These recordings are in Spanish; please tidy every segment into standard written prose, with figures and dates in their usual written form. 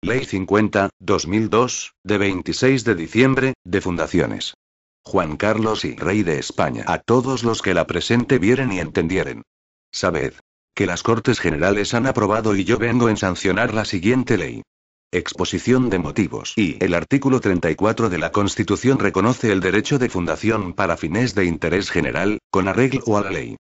Ley 50, 2002, de 26 de diciembre, de fundaciones. Juan Carlos y Rey de España. A todos los que la presente vieren y entendieren. Sabed que las Cortes Generales han aprobado y yo vengo en sancionar la siguiente ley. Exposición de motivos. Y el artículo 34 de la Constitución reconoce el derecho de fundación para fines de interés general, con arreglo a la ley.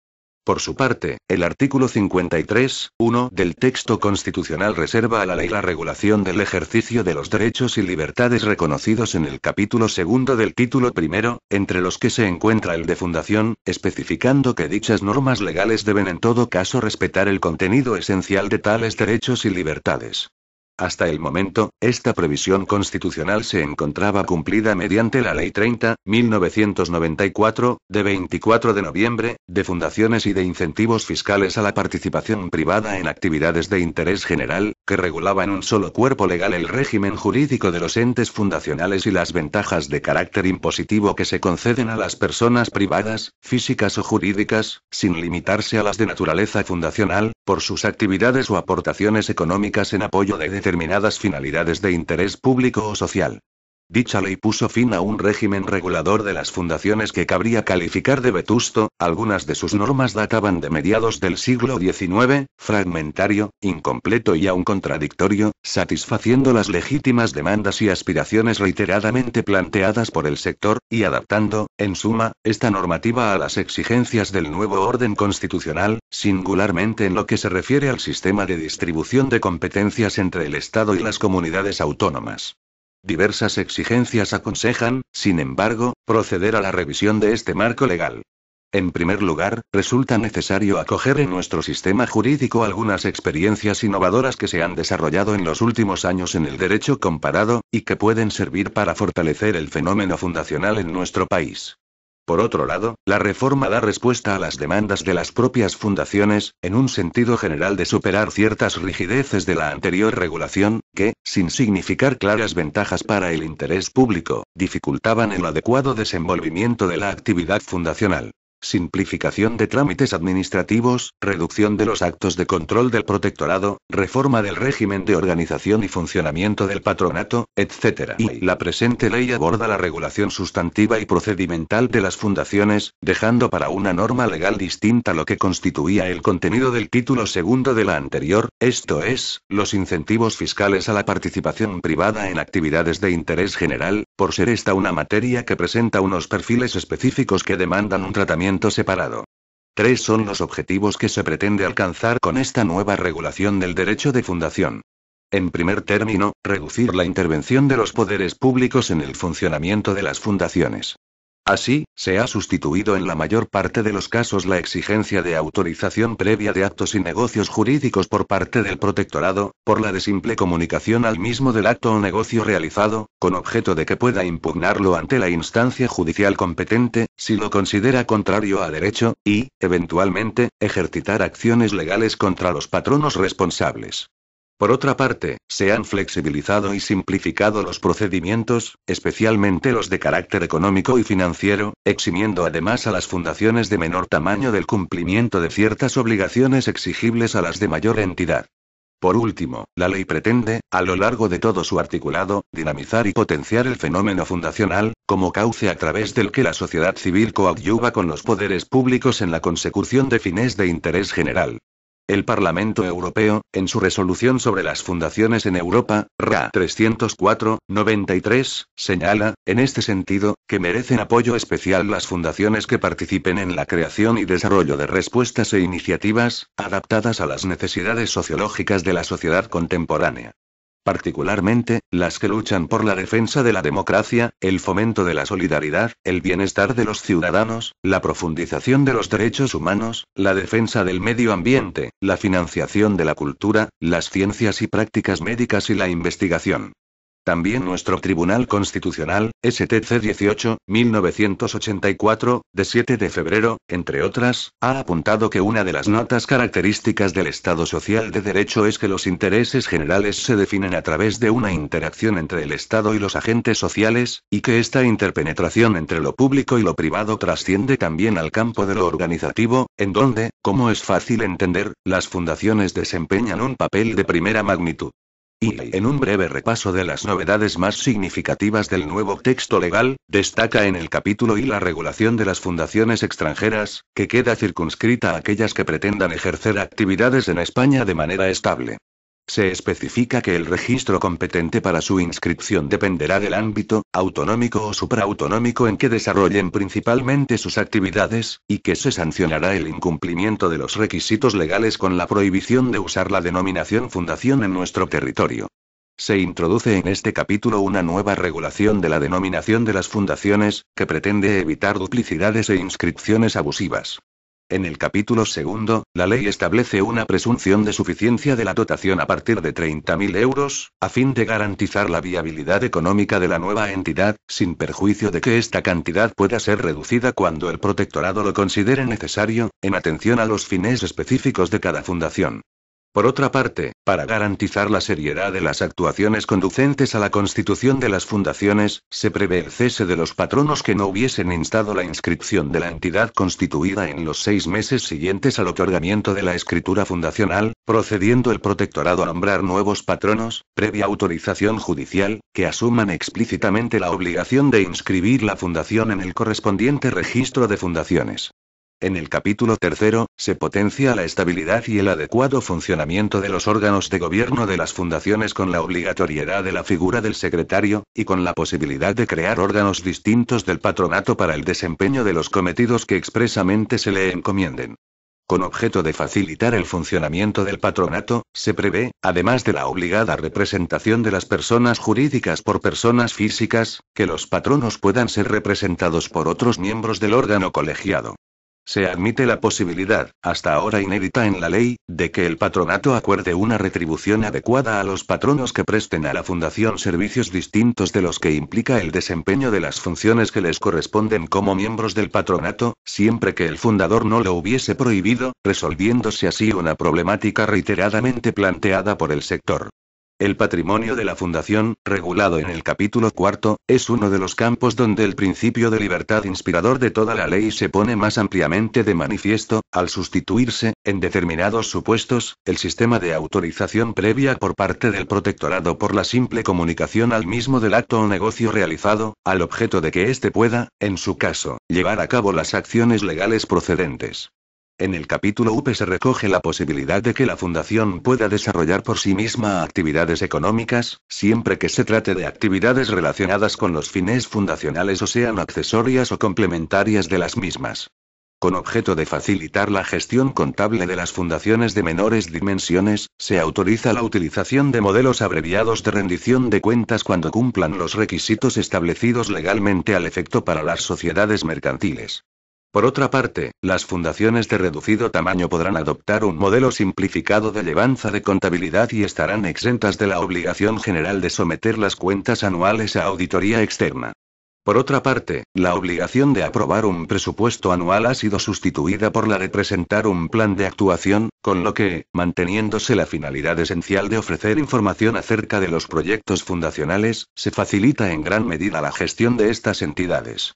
Por su parte, el artículo 53.1 del texto constitucional reserva a la ley la regulación del ejercicio de los derechos y libertades reconocidos en el capítulo segundo del título primero, entre los que se encuentra el de fundación, especificando que dichas normas legales deben en todo caso respetar el contenido esencial de tales derechos y libertades. Hasta el momento, esta previsión constitucional se encontraba cumplida mediante la Ley 30, 1994, de 24 de noviembre, de fundaciones y de incentivos fiscales a la participación privada en actividades de interés general, que regulaba en un solo cuerpo legal el régimen jurídico de los entes fundacionales y las ventajas de carácter impositivo que se conceden a las personas privadas, físicas o jurídicas, sin limitarse a las de naturaleza fundacional, por sus actividades o aportaciones económicas en apoyo de determinadas finalidades de interés público o social. Dicha ley puso fin a un régimen regulador de las fundaciones que cabría calificar de vetusto, algunas de sus normas databan de mediados del siglo XIX, fragmentario, incompleto y aún contradictorio, satisfaciendo las legítimas demandas y aspiraciones reiteradamente planteadas por el sector, y adaptando, en suma, esta normativa a las exigencias del nuevo orden constitucional, singularmente en lo que se refiere al sistema de distribución de competencias entre el Estado y las comunidades autónomas. Diversas exigencias aconsejan, sin embargo, proceder a la revisión de este marco legal. En primer lugar, resulta necesario acoger en nuestro sistema jurídico algunas experiencias innovadoras que se han desarrollado en los últimos años en el derecho comparado, y que pueden servir para fortalecer el fenómeno fundacional en nuestro país. Por otro lado, la reforma da respuesta a las demandas de las propias fundaciones, en un sentido general de superar ciertas rigideces de la anterior regulación, que, sin significar claras ventajas para el interés público, dificultaban el adecuado desenvolvimiento de la actividad fundacional. Simplificación de trámites administrativos, reducción de los actos de control del protectorado, reforma del régimen de organización y funcionamiento del patronato, etc. Y la presente ley aborda la regulación sustantiva y procedimental de las fundaciones, dejando para una norma legal distinta lo que constituía el contenido del título segundo de la anterior, esto es, los incentivos fiscales a la participación privada en actividades de interés general, por ser esta una materia que presenta unos perfiles específicos que demandan un tratamiento separado. 3 son los objetivos que se pretende alcanzar con esta nueva regulación del derecho de fundación. En primer término, reducir la intervención de los poderes públicos en el funcionamiento de las fundaciones. Así, se ha sustituido en la mayor parte de los casos la exigencia de autorización previa de actos y negocios jurídicos por parte del protectorado, por la de simple comunicación al mismo del acto o negocio realizado, con objeto de que pueda impugnarlo ante la instancia judicial competente, si lo considera contrario a derecho, y, eventualmente, ejercitar acciones legales contra los patronos responsables. Por otra parte, se han flexibilizado y simplificado los procedimientos, especialmente los de carácter económico y financiero, eximiendo además a las fundaciones de menor tamaño del cumplimiento de ciertas obligaciones exigibles a las de mayor entidad. Por último, la ley pretende, a lo largo de todo su articulado, dinamizar y potenciar el fenómeno fundacional, como cauce a través del que la sociedad civil coadyuva con los poderes públicos en la consecución de fines de interés general. El Parlamento Europeo, en su resolución sobre las fundaciones en Europa, RA 304/93, señala, en este sentido, que merecen apoyo especial las fundaciones que participen en la creación y desarrollo de respuestas e iniciativas, adaptadas a las necesidades sociológicas de la sociedad contemporánea. Particularmente, las que luchan por la defensa de la democracia, el fomento de la solidaridad, el bienestar de los ciudadanos, la profundización de los derechos humanos, la defensa del medio ambiente, la financiación de la cultura, las ciencias y prácticas médicas y la investigación. También nuestro Tribunal Constitucional, STC 18-1984, de 7 de febrero, entre otras, ha apuntado que una de las notas características del Estado social de derecho es que los intereses generales se definen a través de una interacción entre el Estado y los agentes sociales, y que esta interpenetración entre lo público y lo privado trasciende también al campo de lo organizativo, en donde, como es fácil entender, las fundaciones desempeñan un papel de primera magnitud. Y, en un breve repaso de las novedades más significativas del nuevo texto legal, destaca en el capítulo I la regulación de las fundaciones extranjeras, que queda circunscrita a aquellas que pretendan ejercer actividades en España de manera estable. Se especifica que el registro competente para su inscripción dependerá del ámbito, autonómico o supraautonómico en que desarrollen principalmente sus actividades, y que se sancionará el incumplimiento de los requisitos legales con la prohibición de usar la denominación fundación en nuestro territorio. Se introduce en este capítulo una nueva regulación de la denominación de las fundaciones, que pretende evitar duplicidades e inscripciones abusivas. En el capítulo segundo, la ley establece una presunción de suficiencia de la dotación a partir de 30.000 euros, a fin de garantizar la viabilidad económica de la nueva entidad, sin perjuicio de que esta cantidad pueda ser reducida cuando el protectorado lo considere necesario, en atención a los fines específicos de cada fundación. Por otra parte, para garantizar la seriedad de las actuaciones conducentes a la constitución de las fundaciones, se prevé el cese de los patronos que no hubiesen instado la inscripción de la entidad constituida en los 6 meses siguientes al otorgamiento de la escritura fundacional, procediendo el protectorado a nombrar nuevos patronos, previa autorización judicial, que asuman explícitamente la obligación de inscribir la fundación en el correspondiente registro de fundaciones. En el capítulo tercero, se potencia la estabilidad y el adecuado funcionamiento de los órganos de gobierno de las fundaciones con la obligatoriedad de la figura del secretario, y con la posibilidad de crear órganos distintos del patronato para el desempeño de los cometidos que expresamente se le encomienden. Con objeto de facilitar el funcionamiento del patronato, se prevé, además de la obligada representación de las personas jurídicas por personas físicas, que los patronos puedan ser representados por otros miembros del órgano colegiado. Se admite la posibilidad, hasta ahora inédita en la ley, de que el patronato acuerde una retribución adecuada a los patronos que presten a la fundación servicios distintos de los que implica el desempeño de las funciones que les corresponden como miembros del patronato, siempre que el fundador no lo hubiese prohibido, resolviéndose así una problemática reiteradamente planteada por el sector. El patrimonio de la fundación, regulado en el capítulo cuarto, es uno de los campos donde el principio de libertad inspirador de toda la ley se pone más ampliamente de manifiesto, al sustituirse, en determinados supuestos, el sistema de autorización previa por parte del protectorado por la simple comunicación al mismo del acto o negocio realizado, al objeto de que éste pueda, en su caso, llevar a cabo las acciones legales procedentes. En el capítulo UP se recoge la posibilidad de que la fundación pueda desarrollar por sí misma actividades económicas, siempre que se trate de actividades relacionadas con los fines fundacionales o sean accesorias o complementarias de las mismas. Con objeto de facilitar la gestión contable de las fundaciones de menores dimensiones, se autoriza la utilización de modelos abreviados de rendición de cuentas cuando cumplan los requisitos establecidos legalmente al efecto para las sociedades mercantiles. Por otra parte, las fundaciones de reducido tamaño podrán adoptar un modelo simplificado de llevanza de contabilidad y estarán exentas de la obligación general de someter las cuentas anuales a auditoría externa. Por otra parte, la obligación de aprobar un presupuesto anual ha sido sustituida por la de presentar un plan de actuación, con lo que, manteniéndose la finalidad esencial de ofrecer información acerca de los proyectos fundacionales, se facilita en gran medida la gestión de estas entidades.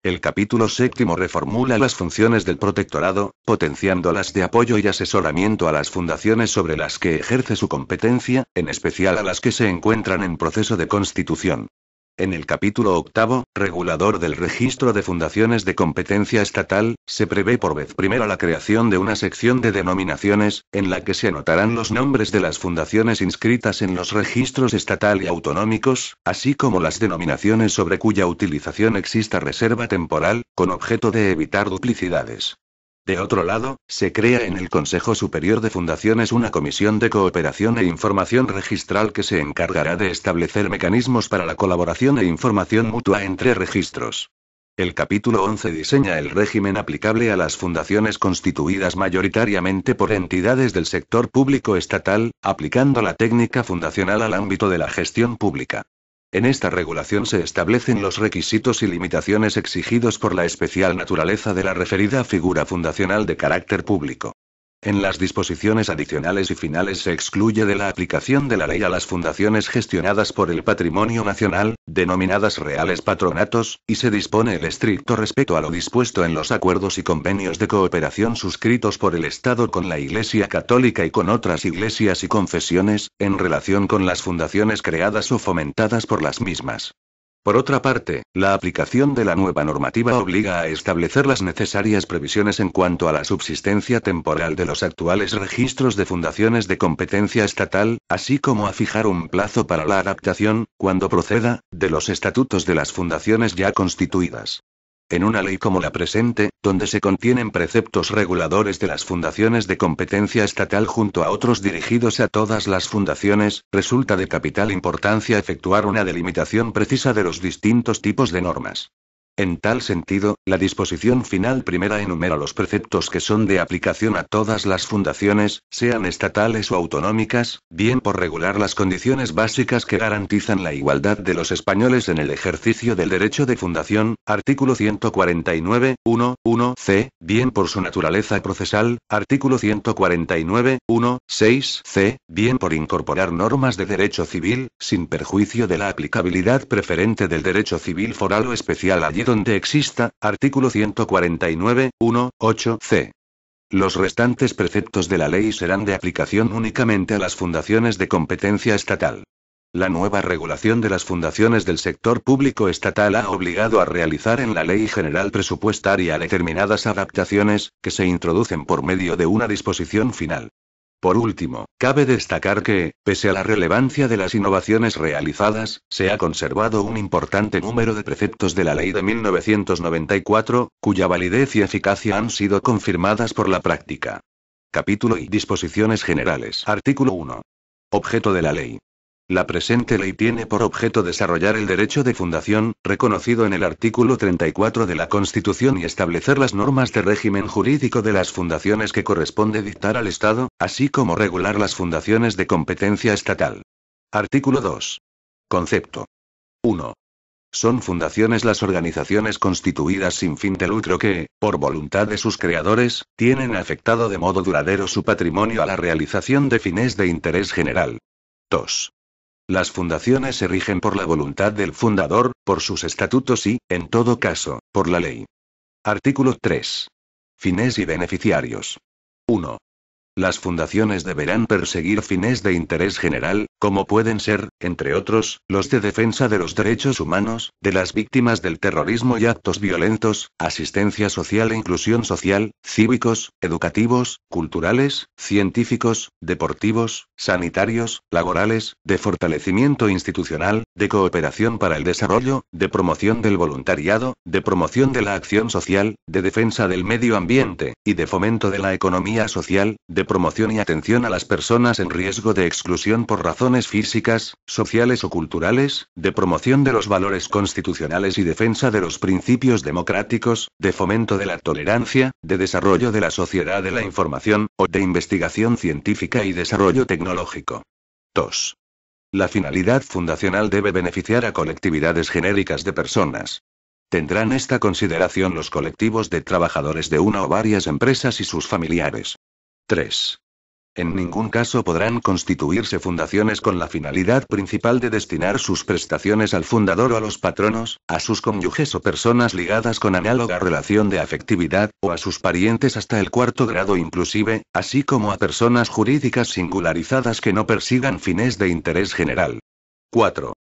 El capítulo séptimo reformula las funciones del protectorado, potenciando las de apoyo y asesoramiento a las fundaciones sobre las que ejerce su competencia, en especial a las que se encuentran en proceso de constitución. En el capítulo octavo, regulador del registro de fundaciones de competencia estatal, se prevé por vez primera la creación de una sección de denominaciones, en la que se anotarán los nombres de las fundaciones inscritas en los registros estatal y autonómicos, así como las denominaciones sobre cuya utilización exista reserva temporal, con objeto de evitar duplicidades. De otro lado, se crea en el Consejo Superior de Fundaciones una comisión de cooperación e información registral que se encargará de establecer mecanismos para la colaboración e información mutua entre registros. El capítulo 11 diseña el régimen aplicable a las fundaciones constituidas mayoritariamente por entidades del sector público estatal, aplicando la técnica fundacional al ámbito de la gestión pública. En esta regulación se establecen los requisitos y limitaciones exigidos por la especial naturaleza de la referida figura fundacional de carácter público. En las disposiciones adicionales y finales se excluye de la aplicación de la ley a las fundaciones gestionadas por el Patrimonio Nacional, denominadas reales patronatos, y se dispone el estricto respeto a lo dispuesto en los acuerdos y convenios de cooperación suscritos por el Estado con la Iglesia Católica y con otras iglesias y confesiones, en relación con las fundaciones creadas o fomentadas por las mismas. Por otra parte, la aplicación de la nueva normativa obliga a establecer las necesarias previsiones en cuanto a la subsistencia temporal de los actuales registros de fundaciones de competencia estatal, así como a fijar un plazo para la adaptación, cuando proceda, de los estatutos de las fundaciones ya constituidas. En una ley como la presente, donde se contienen preceptos reguladores de las fundaciones de competencia estatal junto a otros dirigidos a todas las fundaciones, resulta de capital importancia efectuar una delimitación precisa de los distintos tipos de normas. En tal sentido, la disposición final primera enumera los preceptos que son de aplicación a todas las fundaciones, sean estatales o autonómicas, bien por regular las condiciones básicas que garantizan la igualdad de los españoles en el ejercicio del derecho de fundación, artículo 149, 1c, bien por su naturaleza procesal, artículo 149, 6c, bien por incorporar normas de derecho civil, sin perjuicio de la aplicabilidad preferente del derecho civil foral o especial allí donde exista, artículo 149, 8c. Los restantes preceptos de la ley serán de aplicación únicamente a las fundaciones de competencia estatal. La nueva regulación de las fundaciones del sector público estatal ha obligado a realizar en la Ley General Presupuestaria determinadas adaptaciones, que se introducen por medio de una disposición final. Por último, cabe destacar que, pese a la relevancia de las innovaciones realizadas, se ha conservado un importante número de preceptos de la Ley de 1994, cuya validez y eficacia han sido confirmadas por la práctica. Capítulo y disposiciones generales. Artículo 1. Objeto de la ley. La presente ley tiene por objeto desarrollar el derecho de fundación, reconocido en el artículo 34 de la Constitución y establecer las normas de régimen jurídico de las fundaciones que corresponde dictar al Estado, así como regular las fundaciones de competencia estatal. Artículo 2. Concepto. 1. Son fundaciones las organizaciones constituidas sin fin de lucro que, por voluntad de sus creadores, tienen afectado de modo duradero su patrimonio a la realización de fines de interés general. 2. Las fundaciones se rigen por la voluntad del fundador, por sus estatutos y, en todo caso, por la ley. Artículo 3. Fines y beneficiarios. 1. Las fundaciones deberán perseguir fines de interés general, como pueden ser, entre otros, los de defensa de los derechos humanos, de las víctimas del terrorismo y actos violentos, asistencia social e inclusión social, cívicos, educativos, culturales, científicos, deportivos, sanitarios, laborales, de fortalecimiento institucional, de cooperación para el desarrollo, de promoción del voluntariado, de promoción de la acción social, de defensa del medio ambiente, y de fomento de la economía social, de promoción y atención a las personas en riesgo de exclusión por razones físicas, sociales o culturales, de promoción de los valores constitucionales y defensa de los principios democráticos, de fomento de la tolerancia, de desarrollo de la sociedad de la información, o de investigación científica y desarrollo tecnológico. 2. La finalidad fundacional debe beneficiar a colectividades genéricas de personas. Tendrán esta consideración los colectivos de trabajadores de una o varias empresas y sus familiares. 3. En ningún caso podrán constituirse fundaciones con la finalidad principal de destinar sus prestaciones al fundador o a los patronos, a sus cónyuges o personas ligadas con análoga relación de afectividad, o a sus parientes hasta el cuarto grado inclusive, así como a personas jurídicas singularizadas que no persigan fines de interés general. 4.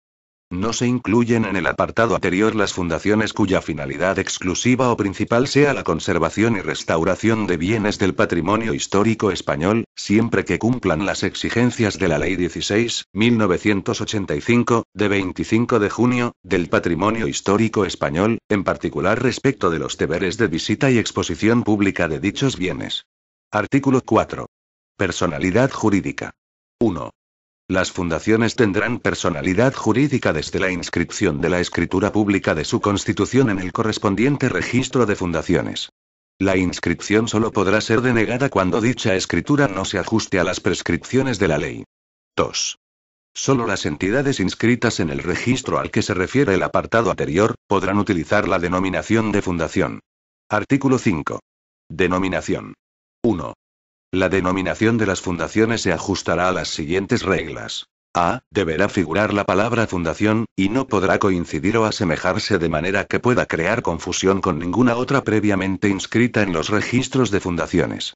No se incluyen en el apartado anterior las fundaciones cuya finalidad exclusiva o principal sea la conservación y restauración de bienes del patrimonio histórico español, siempre que cumplan las exigencias de la Ley 16, 1985, de 25 de junio, del patrimonio histórico español, en particular respecto de los deberes de visita y exposición pública de dichos bienes. Artículo 4. Personalidad jurídica. 1. Las fundaciones tendrán personalidad jurídica desde la inscripción de la escritura pública de su constitución en el correspondiente registro de fundaciones. La inscripción solo podrá ser denegada cuando dicha escritura no se ajuste a las prescripciones de la ley. 2. Solo las entidades inscritas en el registro al que se refiere el apartado anterior, podrán utilizar la denominación de fundación. Artículo 5. Denominación. 1. La denominación de las fundaciones se ajustará a las siguientes reglas. A. Deberá figurar la palabra fundación, y no podrá coincidir o asemejarse de manera que pueda crear confusión con ninguna otra previamente inscrita en los registros de fundaciones.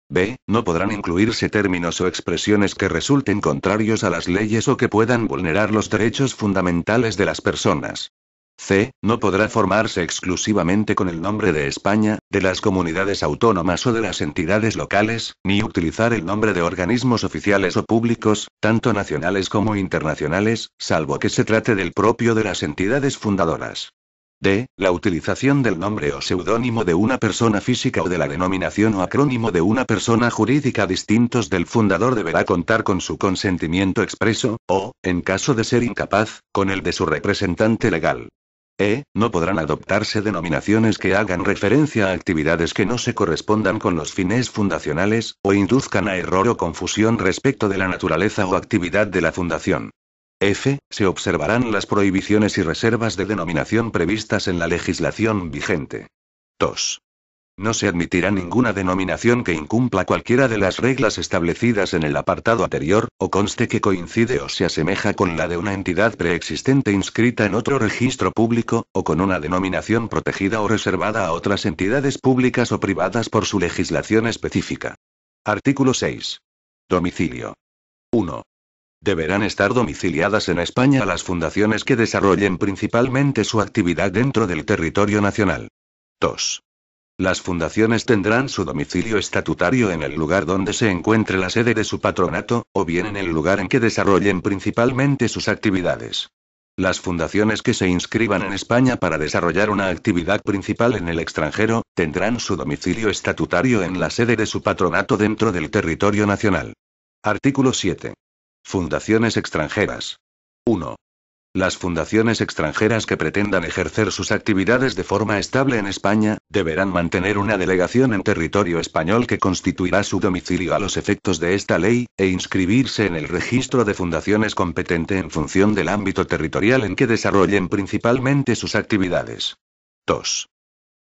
B. No podrán incluirse términos o expresiones que resulten contrarios a las leyes o que puedan vulnerar los derechos fundamentales de las personas. C. No podrá formarse exclusivamente con el nombre de España, de las comunidades autónomas o de las entidades locales, ni utilizar el nombre de organismos oficiales o públicos, tanto nacionales como internacionales, salvo que se trate del propio de las entidades fundadoras. D. La utilización del nombre o seudónimo de una persona física o de la denominación o acrónimo de una persona jurídica distintos del fundador deberá contar con su consentimiento expreso, o, en caso de ser incapaz, con el de su representante legal. No podrán adoptarse denominaciones que hagan referencia a actividades que no se correspondan con los fines fundacionales, o induzcan a error o confusión respecto de la naturaleza o actividad de la fundación. F. Se observarán las prohibiciones y reservas de denominación previstas en la legislación vigente. 2. No se admitirá ninguna denominación que incumpla cualquiera de las reglas establecidas en el apartado anterior, o conste que coincide o se asemeja con la de una entidad preexistente inscrita en otro registro público, o con una denominación protegida o reservada a otras entidades públicas o privadas por su legislación específica. Artículo 6. Domicilio. 1. Deberán estar domiciliadas en España las fundaciones que desarrollen principalmente su actividad dentro del territorio nacional. 2. Las fundaciones tendrán su domicilio estatutario en el lugar donde se encuentre la sede de su patronato, o bien en el lugar en que desarrollen principalmente sus actividades. Las fundaciones que se inscriban en España para desarrollar una actividad principal en el extranjero, tendrán su domicilio estatutario en la sede de su patronato dentro del territorio nacional. Artículo 7. Fundaciones extranjeras. 1. Las fundaciones extranjeras que pretendan ejercer sus actividades de forma estable en España, deberán mantener una delegación en territorio español que constituirá su domicilio a los efectos de esta ley, e inscribirse en el registro de fundaciones competente en función del ámbito territorial en que desarrollen principalmente sus actividades. 2.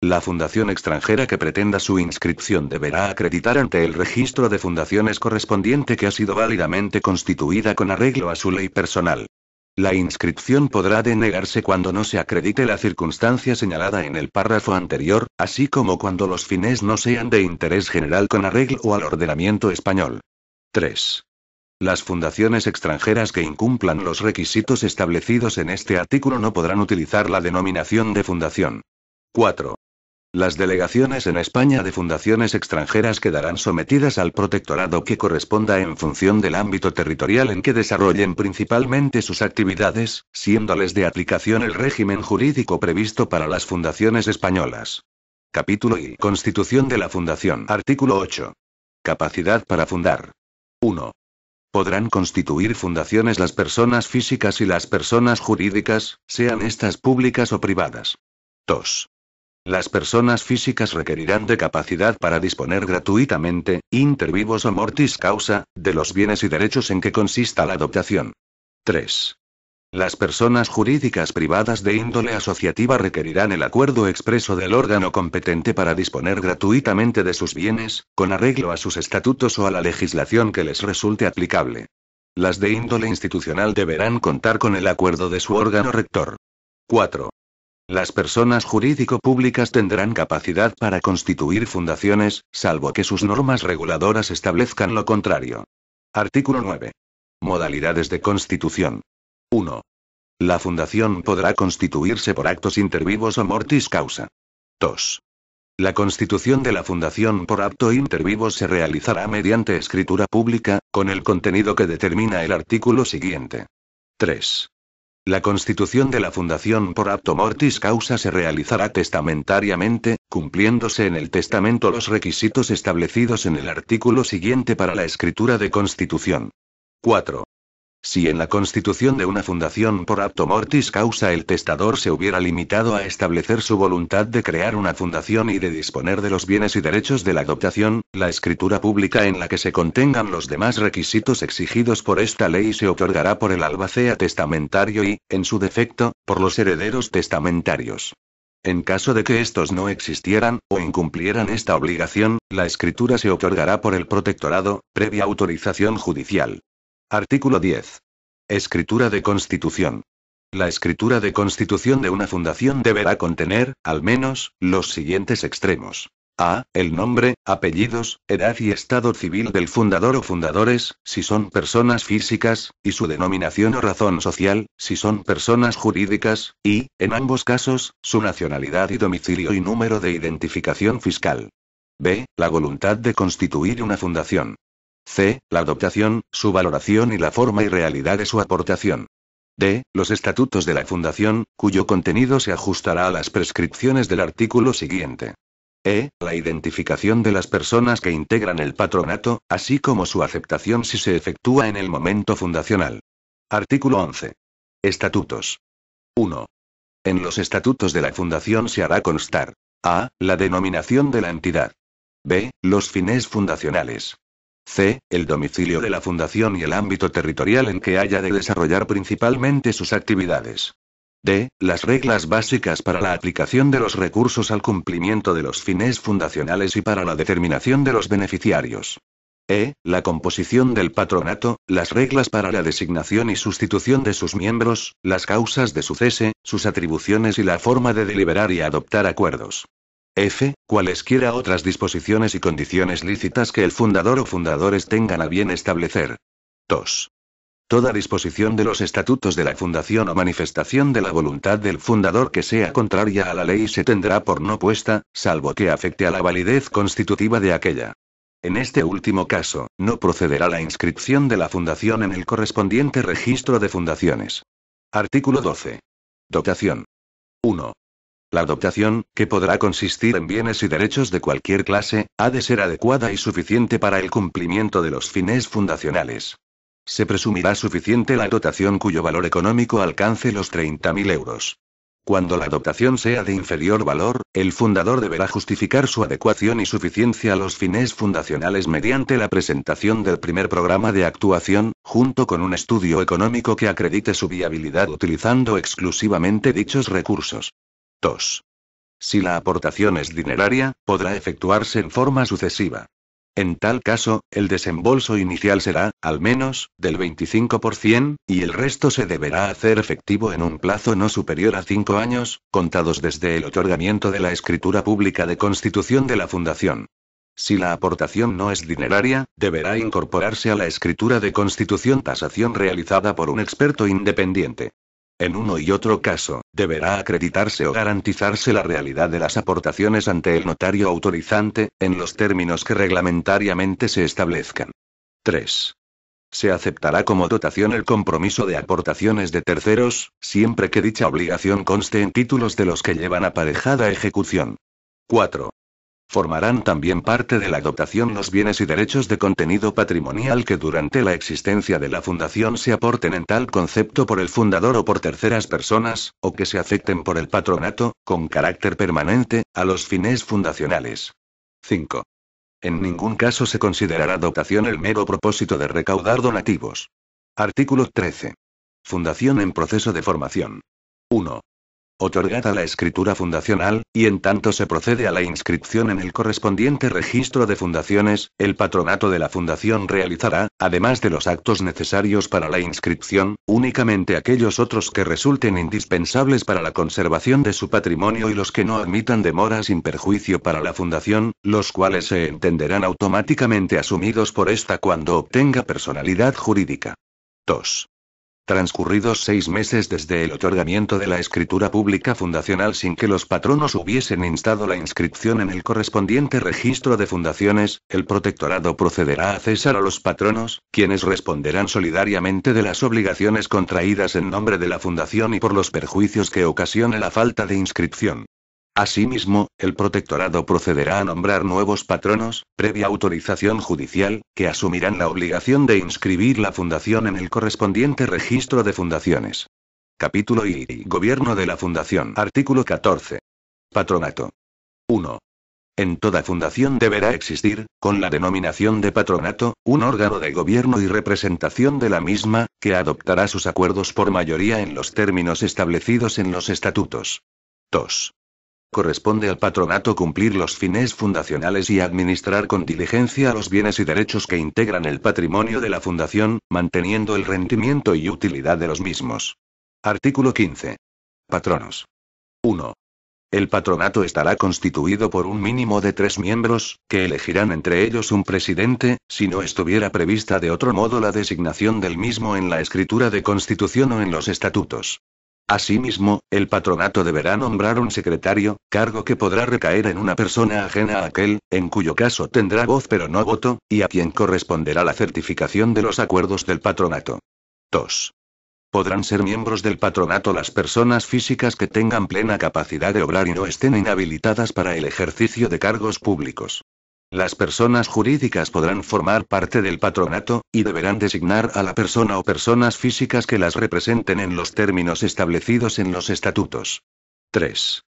La fundación extranjera que pretenda su inscripción deberá acreditar ante el registro de fundaciones correspondiente que ha sido válidamente constituida con arreglo a su ley personal. La inscripción podrá denegarse cuando no se acredite la circunstancia señalada en el párrafo anterior, así como cuando los fines no sean de interés general con arreglo al ordenamiento español. 3. Las fundaciones extranjeras que incumplan los requisitos establecidos en este artículo no podrán utilizar la denominación de fundación. 4. Las delegaciones en España de fundaciones extranjeras quedarán sometidas al protectorado que corresponda en función del ámbito territorial en que desarrollen principalmente sus actividades, siéndoles de aplicación el régimen jurídico previsto para las fundaciones españolas. Capítulo I. Constitución de la Fundación. Artículo 8. Capacidad para fundar. 1. Podrán constituir fundaciones las personas físicas y las personas jurídicas, sean estas públicas o privadas. 2. Las personas físicas requerirán de capacidad para disponer gratuitamente, inter vivos o mortis causa, de los bienes y derechos en que consista la adoptación. 3. Las personas jurídicas privadas de índole asociativa requerirán el acuerdo expreso del órgano competente para disponer gratuitamente de sus bienes, con arreglo a sus estatutos o a la legislación que les resulte aplicable. Las de índole institucional deberán contar con el acuerdo de su órgano rector. 4. Las personas jurídico-públicas tendrán capacidad para constituir fundaciones, salvo que sus normas reguladoras establezcan lo contrario. Artículo 9. Modalidades de constitución. 1. La fundación podrá constituirse por actos inter vivos o mortis causa. 2. La constitución de la fundación por acto inter vivos se realizará mediante escritura pública, con el contenido que determina el artículo siguiente. 3. La constitución de la fundación por acto mortis causa se realizará testamentariamente, cumpliéndose en el testamento los requisitos establecidos en el artículo siguiente para la escritura de constitución. 4. Si en la constitución de una fundación por acto mortis causa el testador se hubiera limitado a establecer su voluntad de crear una fundación y de disponer de los bienes y derechos de la adoptación, la escritura pública en la que se contengan los demás requisitos exigidos por esta ley se otorgará por el albacea testamentario y, en su defecto, por los herederos testamentarios. En caso de que estos no existieran, o incumplieran esta obligación, la escritura se otorgará por el protectorado, previa autorización judicial. Artículo 10. Escritura de constitución. La escritura de constitución de una fundación deberá contener, al menos, los siguientes extremos. A. El nombre, apellidos, edad y estado civil del fundador o fundadores, si son personas físicas, y su denominación o razón social, si son personas jurídicas, y, en ambos casos, su nacionalidad y domicilio y número de identificación fiscal. B. La voluntad de constituir una fundación. C. La adoptación, su valoración y la forma y realidad de su aportación. D. Los estatutos de la fundación, cuyo contenido se ajustará a las prescripciones del artículo siguiente. E. La identificación de las personas que integran el patronato, así como su aceptación si se efectúa en el momento fundacional. Artículo 11. Estatutos. 1. En los estatutos de la fundación se hará constar: A. La denominación de la entidad. B. Los fines fundacionales. C. El domicilio de la fundación y el ámbito territorial en que haya de desarrollar principalmente sus actividades. D. Las reglas básicas para la aplicación de los recursos al cumplimiento de los fines fundacionales y para la determinación de los beneficiarios. E. La composición del patronato, las reglas para la designación y sustitución de sus miembros, las causas de su cese, sus atribuciones y la forma de deliberar y adoptar acuerdos. F. Cualesquiera otras disposiciones y condiciones lícitas que el fundador o fundadores tengan a bien establecer. 2. Toda disposición de los estatutos de la fundación o manifestación de la voluntad del fundador que sea contraria a la ley se tendrá por no puesta, salvo que afecte a la validez constitutiva de aquella. En este último caso, no procederá la inscripción de la fundación en el correspondiente registro de fundaciones. Artículo 12. Dotación. 1. La dotación, que podrá consistir en bienes y derechos de cualquier clase, ha de ser adecuada y suficiente para el cumplimiento de los fines fundacionales. Se presumirá suficiente la dotación cuyo valor económico alcance los 30.000 euros. Cuando la dotación sea de inferior valor, el fundador deberá justificar su adecuación y suficiencia a los fines fundacionales mediante la presentación del primer programa de actuación, junto con un estudio económico que acredite su viabilidad utilizando exclusivamente dichos recursos. 2. Si la aportación es dineraria, podrá efectuarse en forma sucesiva. En tal caso, el desembolso inicial será, al menos, del 25%, y el resto se deberá hacer efectivo en un plazo no superior a 5 años, contados desde el otorgamiento de la escritura pública de constitución de la fundación. Si la aportación no es dineraria, deberá incorporarse a la escritura de constitución tasación realizada por un experto independiente. En uno y otro caso, deberá acreditarse o garantizarse la realidad de las aportaciones ante el notario autorizante, en los términos que reglamentariamente se establezcan. 3. Se aceptará como dotación el compromiso de aportaciones de terceros, siempre que dicha obligación conste en títulos de los que llevan aparejada ejecución. 4. Formarán también parte de la dotación los bienes y derechos de contenido patrimonial que durante la existencia de la fundación se aporten en tal concepto por el fundador o por terceras personas, o que se afecten por el patronato, con carácter permanente, a los fines fundacionales. 5. En ningún caso se considerará dotación el mero propósito de recaudar donativos. Artículo 13. Fundación en proceso de formación. 1. Otorgada la escritura fundacional, y en tanto se procede a la inscripción en el correspondiente registro de fundaciones, el patronato de la fundación realizará, además de los actos necesarios para la inscripción, únicamente aquellos otros que resulten indispensables para la conservación de su patrimonio y los que no admitan demora sin perjuicio para la fundación, los cuales se entenderán automáticamente asumidos por esta cuando obtenga personalidad jurídica. 2. Transcurridos 6 meses desde el otorgamiento de la escritura pública fundacional sin que los patronos hubiesen instado la inscripción en el correspondiente registro de fundaciones, el protectorado procederá a cesar a los patronos, quienes responderán solidariamente de las obligaciones contraídas en nombre de la fundación y por los perjuicios que ocasione la falta de inscripción. Asimismo, el protectorado procederá a nombrar nuevos patronos, previa autorización judicial, que asumirán la obligación de inscribir la fundación en el correspondiente registro de fundaciones. Capítulo I. Gobierno de la fundación. Artículo 14. Patronato. 1. En toda fundación deberá existir, con la denominación de patronato, un órgano de gobierno y representación de la misma, que adoptará sus acuerdos por mayoría en los términos establecidos en los estatutos. 2. Corresponde al patronato cumplir los fines fundacionales y administrar con diligencia los bienes y derechos que integran el patrimonio de la fundación, manteniendo el rendimiento y utilidad de los mismos. Artículo 15. Patronos. 1. El patronato estará constituido por un mínimo de 3 miembros, que elegirán entre ellos un presidente, si no estuviera prevista de otro modo la designación del mismo en la escritura de constitución o en los estatutos. Asimismo, el patronato deberá nombrar un secretario, cargo que podrá recaer en una persona ajena a aquel, en cuyo caso tendrá voz pero no voto, y a quien corresponderá la certificación de los acuerdos del patronato. 2. Podrán ser miembros del patronato las personas físicas que tengan plena capacidad de obrar y no estén inhabilitadas para el ejercicio de cargos públicos. Las personas jurídicas podrán formar parte del patronato, y deberán designar a la persona o personas físicas que las representen en los términos establecidos en los estatutos. 3.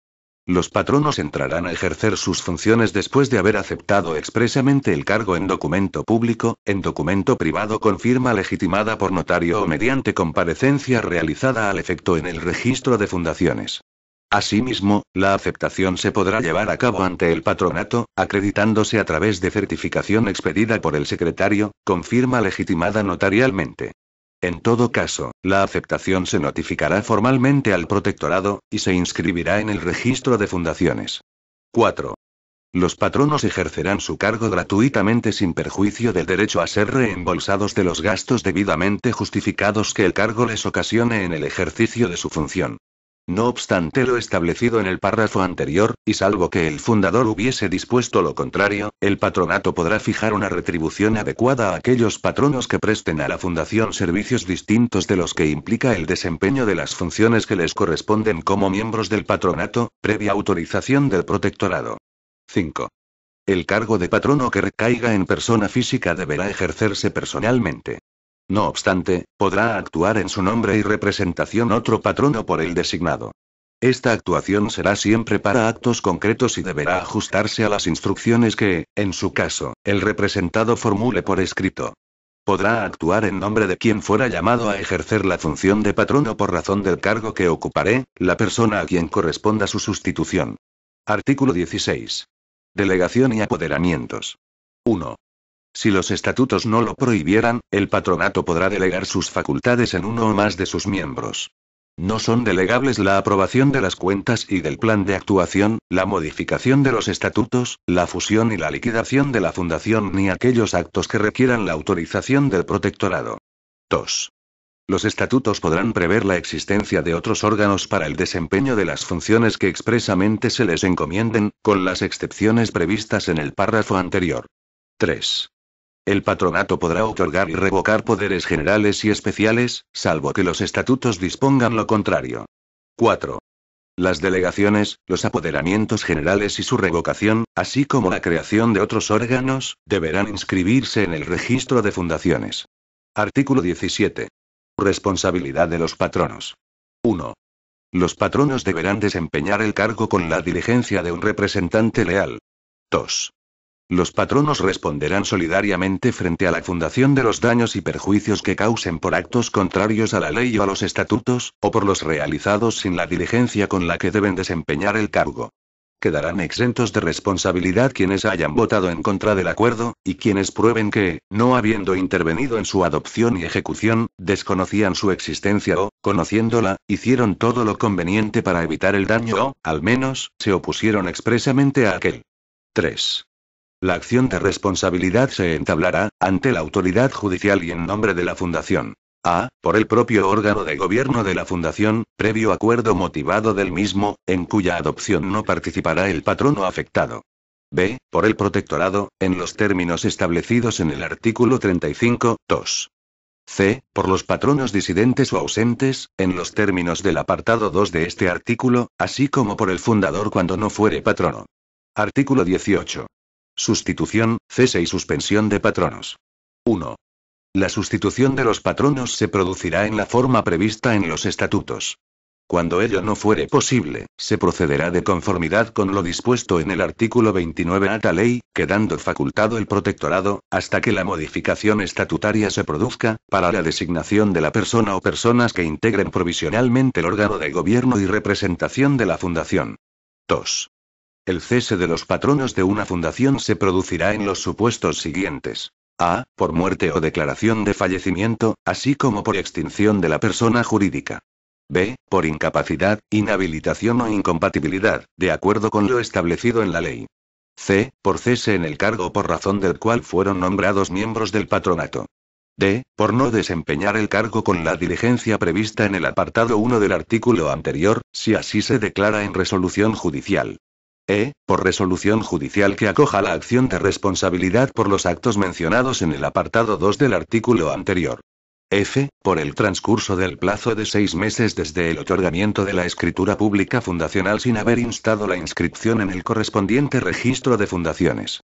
Los patronos entrarán a ejercer sus funciones después de haber aceptado expresamente el cargo en documento público, en documento privado con firma legitimada por notario o mediante comparecencia realizada al efecto en el registro de fundaciones. Asimismo, la aceptación se podrá llevar a cabo ante el patronato, acreditándose a través de certificación expedida por el secretario, con firma legitimada notarialmente. En todo caso, la aceptación se notificará formalmente al protectorado, y se inscribirá en el registro de fundaciones. 4. Los patronos ejercerán su cargo gratuitamente sin perjuicio del derecho a ser reembolsados de los gastos debidamente justificados que el cargo les ocasione en el ejercicio de su función. No obstante lo establecido en el párrafo anterior, y salvo que el fundador hubiese dispuesto lo contrario, el patronato podrá fijar una retribución adecuada a aquellos patronos que presten a la fundación servicios distintos de los que implica el desempeño de las funciones que les corresponden como miembros del patronato, previa autorización del protectorado. 5. El cargo de patrono que recaiga en persona física deberá ejercerse personalmente. No obstante, podrá actuar en su nombre y representación otro patrono por el designado. Esta actuación será siempre para actos concretos y deberá ajustarse a las instrucciones que, en su caso, el representado formule por escrito. Podrá actuar en nombre de quien fuera llamado a ejercer la función de patrono por razón del cargo que ocuparé, la persona a quien corresponda su sustitución. Artículo 16. Delegación y apoderamientos. 1. Si los estatutos no lo prohibieran, el patronato podrá delegar sus facultades en uno o más de sus miembros. No son delegables la aprobación de las cuentas y del plan de actuación, la modificación de los estatutos, la fusión y la liquidación de la fundación ni aquellos actos que requieran la autorización del protectorado. 2. Los estatutos podrán prever la existencia de otros órganos para el desempeño de las funciones que expresamente se les encomienden, con las excepciones previstas en el párrafo anterior. 3. El patronato podrá otorgar y revocar poderes generales y especiales, salvo que los estatutos dispongan lo contrario. 4. Las delegaciones, los apoderamientos generales y su revocación, así como la creación de otros órganos, deberán inscribirse en el registro de fundaciones. Artículo 17. Responsabilidad de los patronos. 1. Los patronos deberán desempeñar el cargo con la diligencia de un representante leal. 2. Los patronos responderán solidariamente frente a la fundación de los daños y perjuicios que causen por actos contrarios a la ley o a los estatutos, o por los realizados sin la diligencia con la que deben desempeñar el cargo. Quedarán exentos de responsabilidad quienes hayan votado en contra del acuerdo, y quienes prueben que, no habiendo intervenido en su adopción y ejecución, desconocían su existencia o, conociéndola, hicieron todo lo conveniente para evitar el daño o, al menos, se opusieron expresamente a aquel. 3. La acción de responsabilidad se entablará, ante la autoridad judicial y en nombre de la Fundación. A. Por el propio órgano de gobierno de la Fundación, previo acuerdo motivado del mismo, en cuya adopción no participará el patrono afectado. B. Por el protectorado, en los términos establecidos en el artículo 35, 2. C. Por los patronos disidentes o ausentes, en los términos del apartado 2 de este artículo, así como por el fundador cuando no fuere patrono. Artículo 18. Sustitución, cese y suspensión de patronos. 1. La sustitución de los patronos se producirá en la forma prevista en los estatutos. Cuando ello no fuere posible, se procederá de conformidad con lo dispuesto en el artículo 29 a tal ley, quedando facultado el protectorado, hasta que la modificación estatutaria se produzca, para la designación de la persona o personas que integren provisionalmente el órgano de gobierno y representación de la Fundación. 2. El cese de los patronos de una fundación se producirá en los supuestos siguientes. A. Por muerte o declaración de fallecimiento, así como por extinción de la persona jurídica. B. Por incapacidad, inhabilitación o incompatibilidad, de acuerdo con lo establecido en la ley. C. Por cese en el cargo por razón del cual fueron nombrados miembros del patronato. D. Por no desempeñar el cargo con la diligencia prevista en el apartado 1 del artículo anterior, si así se declara en resolución judicial. E. Por resolución judicial que acoja la acción de responsabilidad por los actos mencionados en el apartado 2 del artículo anterior. F. Por el transcurso del plazo de 6 meses desde el otorgamiento de la escritura pública fundacional sin haber instado la inscripción en el correspondiente registro de fundaciones.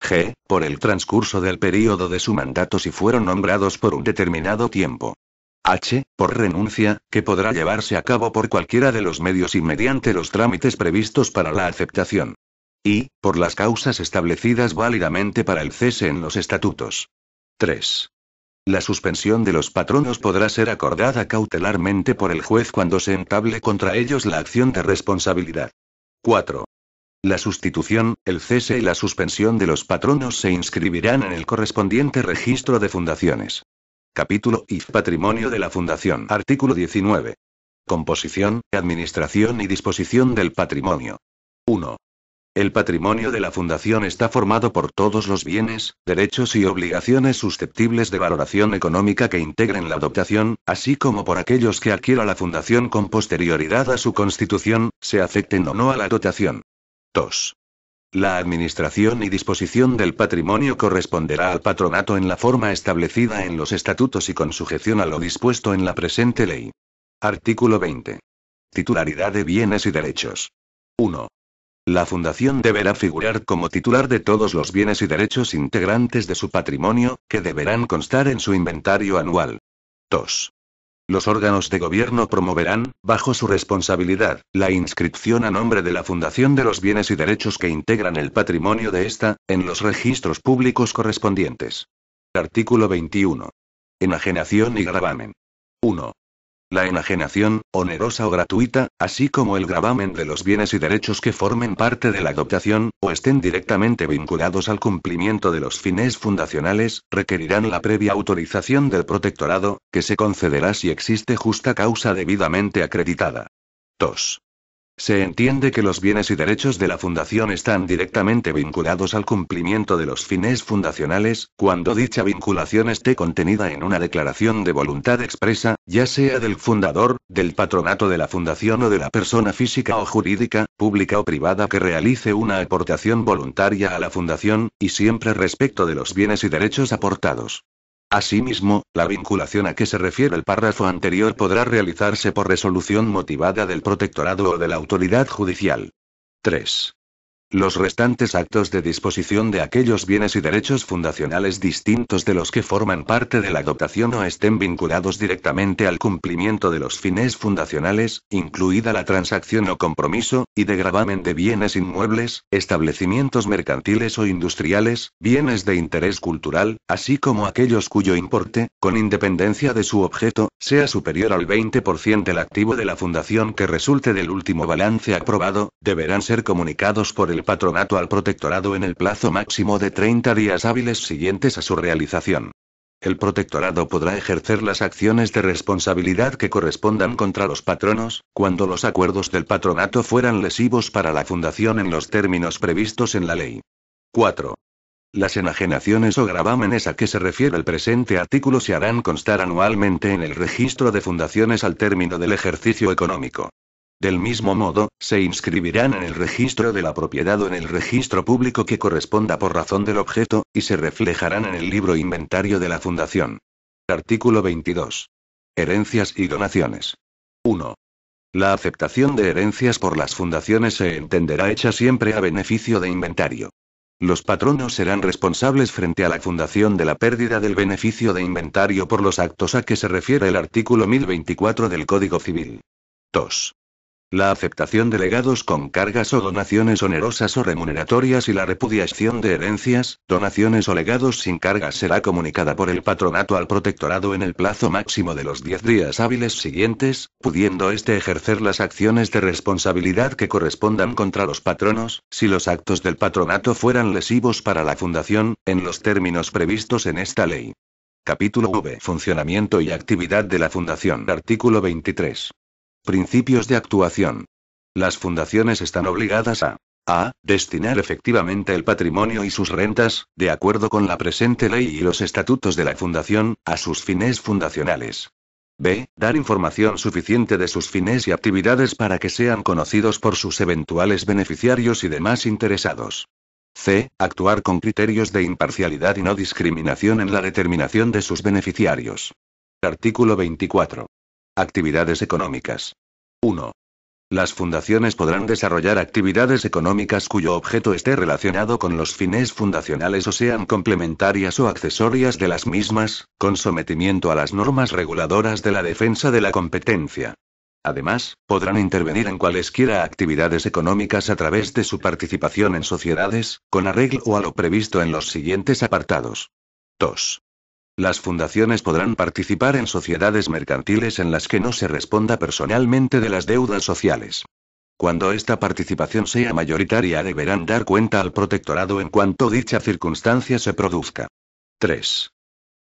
G. Por el transcurso del período de su mandato si fueron nombrados por un determinado tiempo. H. Por renuncia, que podrá llevarse a cabo por cualquiera de los medios y mediante los trámites previstos para la aceptación. I. Por las causas establecidas válidamente para el cese en los estatutos. 3. La suspensión de los patronos podrá ser acordada cautelarmente por el juez cuando se entable contra ellos la acción de responsabilidad. 4. La sustitución, el cese y la suspensión de los patronos se inscribirán en el correspondiente registro de fundaciones. Capítulo I. Patrimonio de la Fundación. Artículo 19. Composición, administración y disposición del patrimonio. 1. El patrimonio de la Fundación está formado por todos los bienes, derechos y obligaciones susceptibles de valoración económica que integren la dotación, así como por aquellos que adquiera la Fundación con posterioridad a su constitución, se afecten o no a la dotación. 2. La administración y disposición del patrimonio corresponderá al patronato en la forma establecida en los estatutos y con sujeción a lo dispuesto en la presente ley. Artículo 20. Titularidad de bienes y derechos. 1. La Fundación deberá figurar como titular de todos los bienes y derechos integrantes de su patrimonio, que deberán constar en su inventario anual. 2. Los órganos de gobierno promoverán, bajo su responsabilidad, la inscripción a nombre de la Fundación de los bienes y derechos que integran el patrimonio de esta, en los registros públicos correspondientes. Artículo 21. Enajenación y gravamen. 1. La enajenación, onerosa o gratuita, así como el gravamen de los bienes y derechos que formen parte de la dotación, o estén directamente vinculados al cumplimiento de los fines fundacionales, requerirán la previa autorización del protectorado, que se concederá si existe justa causa debidamente acreditada. 2. Se entiende que los bienes y derechos de la Fundación están directamente vinculados al cumplimiento de los fines fundacionales, cuando dicha vinculación esté contenida en una declaración de voluntad expresa, ya sea del fundador, del patronato de la Fundación o de la persona física o jurídica, pública o privada que realice una aportación voluntaria a la Fundación, y siempre respecto de los bienes y derechos aportados. Asimismo, la vinculación a que se refiere el párrafo anterior podrá realizarse por resolución motivada del protectorado o de la autoridad judicial. 3. Los restantes actos de disposición de aquellos bienes y derechos fundacionales distintos de los que forman parte de la dotación o estén vinculados directamente al cumplimiento de los fines fundacionales, incluida la transacción o compromiso, y de gravamen de bienes inmuebles, establecimientos mercantiles o industriales, bienes de interés cultural, así como aquellos cuyo importe, con independencia de su objeto, sea superior al 20% del activo de la fundación que resulte del último balance aprobado, deberán ser comunicados por el patronato al protectorado en el plazo máximo de 30 días hábiles siguientes a su realización. El protectorado podrá ejercer las acciones de responsabilidad que correspondan contra los patronos, cuando los acuerdos del patronato fueran lesivos para la fundación en los términos previstos en la ley. 4. Las enajenaciones o gravámenes a que se refiere el presente artículo se harán constar anualmente en el registro de fundaciones al término del ejercicio económico. Del mismo modo, se inscribirán en el registro de la propiedad o en el registro público que corresponda por razón del objeto, y se reflejarán en el libro inventario de la Fundación. Artículo 22. Herencias y donaciones. 1. La aceptación de herencias por las fundaciones se entenderá hecha siempre a beneficio de inventario. Los patronos serán responsables frente a la fundación de la pérdida del beneficio de inventario por los actos a que se refiere el artículo 1024 del Código Civil. 2. La aceptación de legados con cargas o donaciones onerosas o remuneratorias y la repudiación de herencias, donaciones o legados sin cargas será comunicada por el patronato al protectorado en el plazo máximo de los 10 días hábiles siguientes, pudiendo éste ejercer las acciones de responsabilidad que correspondan contra los patronos, si los actos del patronato fueran lesivos para la fundación, en los términos previstos en esta ley. Capítulo V. Funcionamiento y actividad de la fundación. Artículo 23. Principios de actuación. Las fundaciones están obligadas a. Destinar efectivamente el patrimonio y sus rentas, de acuerdo con la presente ley y los estatutos de la fundación, a sus fines fundacionales. B. Dar información suficiente de sus fines y actividades para que sean conocidos por sus eventuales beneficiarios y demás interesados. C. Actuar con criterios de imparcialidad y no discriminación en la determinación de sus beneficiarios. Artículo 24. Actividades económicas. 1. Las fundaciones podrán desarrollar actividades económicas cuyo objeto esté relacionado con los fines fundacionales o sean complementarias o accesorias de las mismas, con sometimiento a las normas reguladoras de la defensa de la competencia. Además, podrán intervenir en cualesquiera actividades económicas a través de su participación en sociedades, con arreglo a lo previsto en los siguientes apartados. 2. Las fundaciones podrán participar en sociedades mercantiles en las que no se responda personalmente de las deudas sociales. Cuando esta participación sea mayoritaria, deberán dar cuenta al protectorado en cuanto dicha circunstancia se produzca. 3.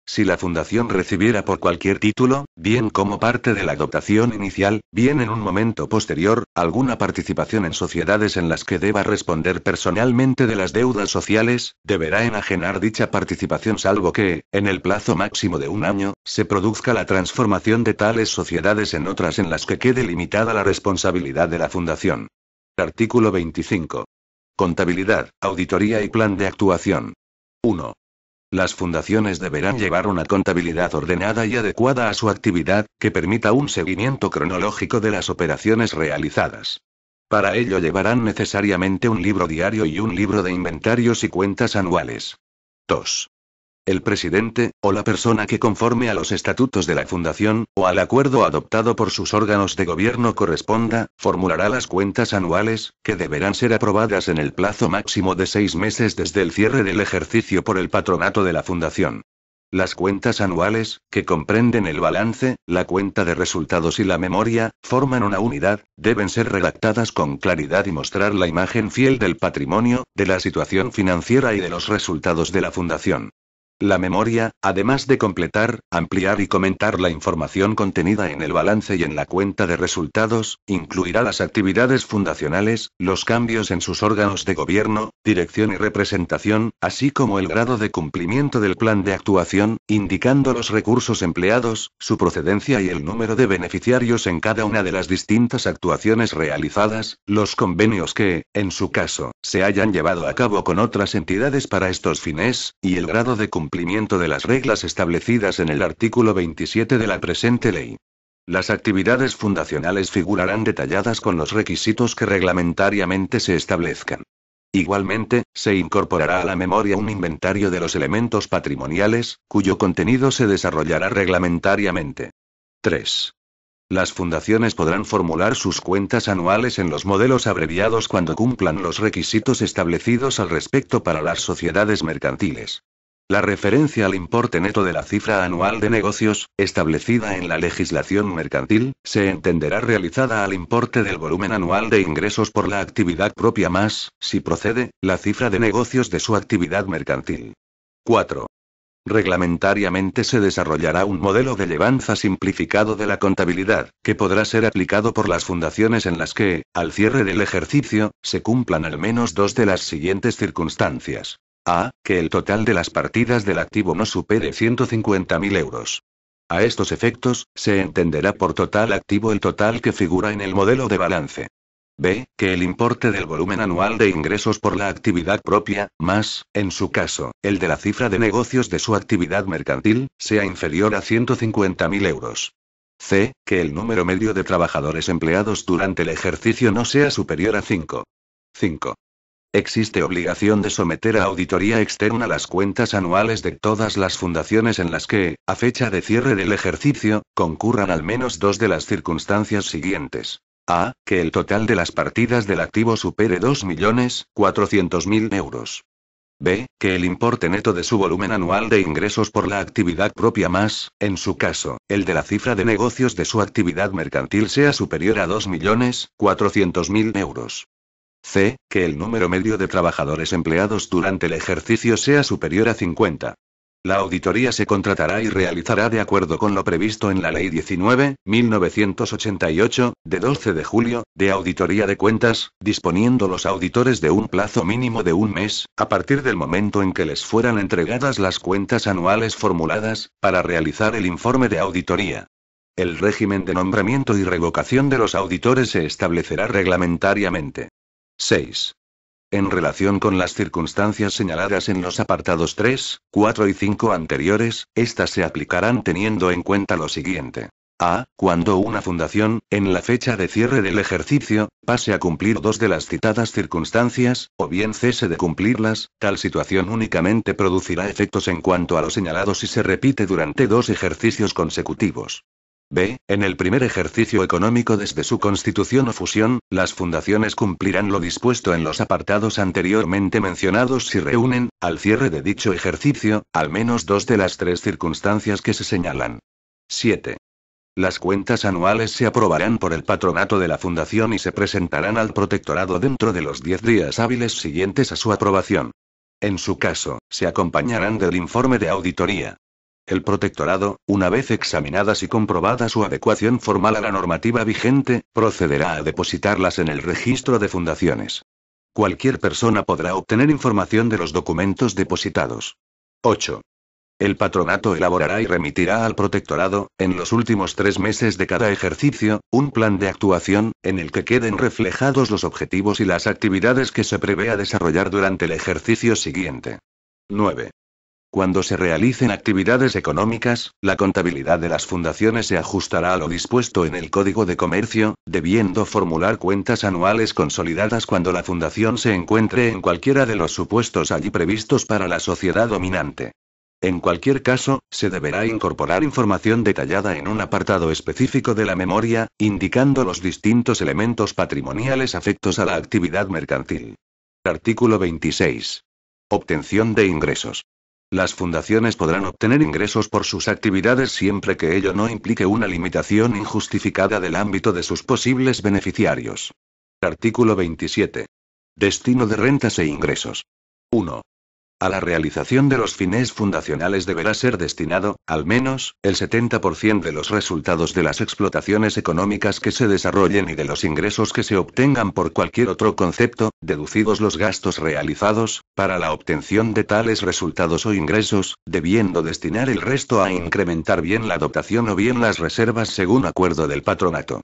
Si la fundación recibiera por cualquier título, bien como parte de la dotación inicial, bien en un momento posterior, alguna participación en sociedades en las que deba responder personalmente de las deudas sociales, deberá enajenar dicha participación salvo que, en el plazo máximo de 1 año, se produzca la transformación de tales sociedades en otras en las que quede limitada la responsabilidad de la fundación. Artículo 25. Contabilidad, auditoría y plan de actuación. 1. Las fundaciones deberán llevar una contabilidad ordenada y adecuada a su actividad, que permita un seguimiento cronológico de las operaciones realizadas. Para ello llevarán necesariamente un libro diario y un libro de inventarios y cuentas anuales. 2. El presidente, o la persona que conforme a los estatutos de la fundación, o al acuerdo adoptado por sus órganos de gobierno corresponda, formulará las cuentas anuales, que deberán ser aprobadas en el plazo máximo de 6 meses desde el cierre del ejercicio por el patronato de la fundación. Las cuentas anuales, que comprenden el balance, la cuenta de resultados y la memoria, forman una unidad, deben ser redactadas con claridad y mostrar la imagen fiel del patrimonio, de la situación financiera y de los resultados de la fundación. La memoria, además de completar, ampliar y comentar la información contenida en el balance y en la cuenta de resultados, incluirá las actividades fundacionales, los cambios en sus órganos de gobierno, dirección y representación, así como el grado de cumplimiento del plan de actuación, indicando los recursos empleados, su procedencia y el número de beneficiarios en cada una de las distintas actuaciones realizadas, los convenios que, en su caso, se hayan llevado a cabo con otras entidades para estos fines, y el grado de cumplimiento de las reglas establecidas en el artículo 27 de la presente ley. Las actividades fundacionales figurarán detalladas con los requisitos que reglamentariamente se establezcan. Igualmente, se incorporará a la memoria un inventario de los elementos patrimoniales, cuyo contenido se desarrollará reglamentariamente. 3. Las fundaciones podrán formular sus cuentas anuales en los modelos abreviados cuando cumplan los requisitos establecidos al respecto para las sociedades mercantiles. La referencia al importe neto de la cifra anual de negocios, establecida en la legislación mercantil, se entenderá realizada al importe del volumen anual de ingresos por la actividad propia más, si procede, la cifra de negocios de su actividad mercantil. 4. Reglamentariamente se desarrollará un modelo de llevanza simplificado de la contabilidad, que podrá ser aplicado por las fundaciones en las que, al cierre del ejercicio, se cumplan al menos 2 de las siguientes circunstancias. A. Que el total de las partidas del activo no supere 150.000 euros. A estos efectos, se entenderá por total activo el total que figura en el modelo de balance. B. Que el importe del volumen anual de ingresos por la actividad propia, más, en su caso, el de la cifra de negocios de su actividad mercantil, sea inferior a 150.000 euros. C. Que el número medio de trabajadores empleados durante el ejercicio no sea superior a 5. 5. Existe obligación de someter a auditoría externa las cuentas anuales de todas las fundaciones en las que, a fecha de cierre del ejercicio, concurran al menos 2 de las circunstancias siguientes. A. Que el total de las partidas del activo supere 2.400.000 euros. B. Que el importe neto de su volumen anual de ingresos por la actividad propia más, en su caso, el de la cifra de negocios de su actividad mercantil sea superior a 2.400.000 euros. C. Que el número medio de trabajadores empleados durante el ejercicio sea superior a 50. La auditoría se contratará y realizará de acuerdo con lo previsto en la Ley 19.1988, de 12 de julio, de auditoría de cuentas, disponiendo los auditores de un plazo mínimo de un mes, a partir del momento en que les fueran entregadas las cuentas anuales formuladas, para realizar el informe de auditoría. El régimen de nombramiento y revocación de los auditores se establecerá reglamentariamente. 6. En relación con las circunstancias señaladas en los apartados 3, 4 y 5 anteriores, estas se aplicarán teniendo en cuenta lo siguiente. A. Cuando una fundación, en la fecha de cierre del ejercicio, pase a cumplir dos de las citadas circunstancias, o bien cese de cumplirlas, tal situación únicamente producirá efectos en cuanto a lo señalado si se repite durante 2 ejercicios consecutivos. B. En el primer ejercicio económico desde su constitución o fusión, las fundaciones cumplirán lo dispuesto en los apartados anteriormente mencionados si reúnen, al cierre de dicho ejercicio, al menos 2 de las 3 circunstancias que se señalan. 7. Las cuentas anuales se aprobarán por el patronato de la fundación y se presentarán al protectorado dentro de los 10 días hábiles siguientes a su aprobación. En su caso, se acompañarán del informe de auditoría. El protectorado, una vez examinadas y comprobada su adecuación formal a la normativa vigente, procederá a depositarlas en el registro de fundaciones. Cualquier persona podrá obtener información de los documentos depositados. 8. El patronato elaborará y remitirá al protectorado, en los últimos 3 meses de cada ejercicio, un plan de actuación, en el que queden reflejados los objetivos y las actividades que se prevea desarrollar durante el ejercicio siguiente. 9. Cuando se realicen actividades económicas, la contabilidad de las fundaciones se ajustará a lo dispuesto en el Código de Comercio, debiendo formular cuentas anuales consolidadas cuando la fundación se encuentre en cualquiera de los supuestos allí previstos para la sociedad dominante. En cualquier caso, se deberá incorporar información detallada en un apartado específico de la memoria, indicando los distintos elementos patrimoniales afectos a la actividad mercantil. Artículo 26. Obtención de ingresos. Las fundaciones podrán obtener ingresos por sus actividades siempre que ello no implique una limitación injustificada del ámbito de sus posibles beneficiarios. Artículo 27. Destino de rentas e ingresos. 1. A la realización de los fines fundacionales deberá ser destinado, al menos, el 70% de los resultados de las explotaciones económicas que se desarrollen y de los ingresos que se obtengan por cualquier otro concepto, deducidos los gastos realizados, para la obtención de tales resultados o ingresos, debiendo destinar el resto a incrementar bien la dotación o bien las reservas según acuerdo del patronato.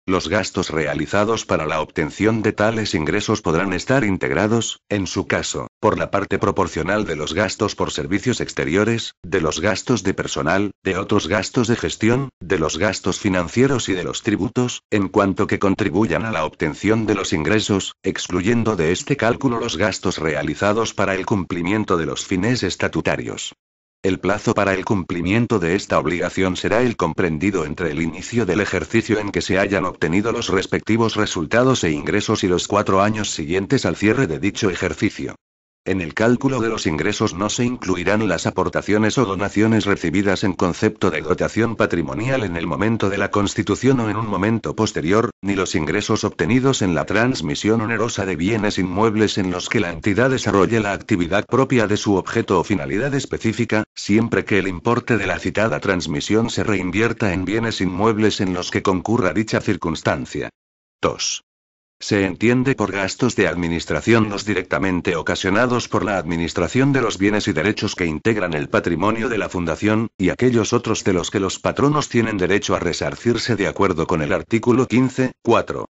Los gastos realizados para la obtención de tales ingresos podrán estar integrados, en su caso, por la parte proporcional de los gastos por servicios exteriores, de los gastos de personal, de otros gastos de gestión, de los gastos financieros y de los tributos, en cuanto que contribuyan a la obtención de los ingresos, excluyendo de este cálculo los gastos realizados para el cumplimiento de los fines estatutarios. El plazo para el cumplimiento de esta obligación será el comprendido entre el inicio del ejercicio en que se hayan obtenido los respectivos resultados e ingresos y los 4 años siguientes al cierre de dicho ejercicio. En el cálculo de los ingresos no se incluirán las aportaciones o donaciones recibidas en concepto de dotación patrimonial en el momento de la constitución o en un momento posterior, ni los ingresos obtenidos en la transmisión onerosa de bienes inmuebles en los que la entidad desarrolle la actividad propia de su objeto o finalidad específica, siempre que el importe de la citada transmisión se reinvierta en bienes inmuebles en los que concurra dicha circunstancia. 2. Se entiende por gastos de administración los directamente ocasionados por la administración de los bienes y derechos que integran el patrimonio de la fundación, y aquellos otros de los que los patronos tienen derecho a resarcirse de acuerdo con el artículo 15, 4.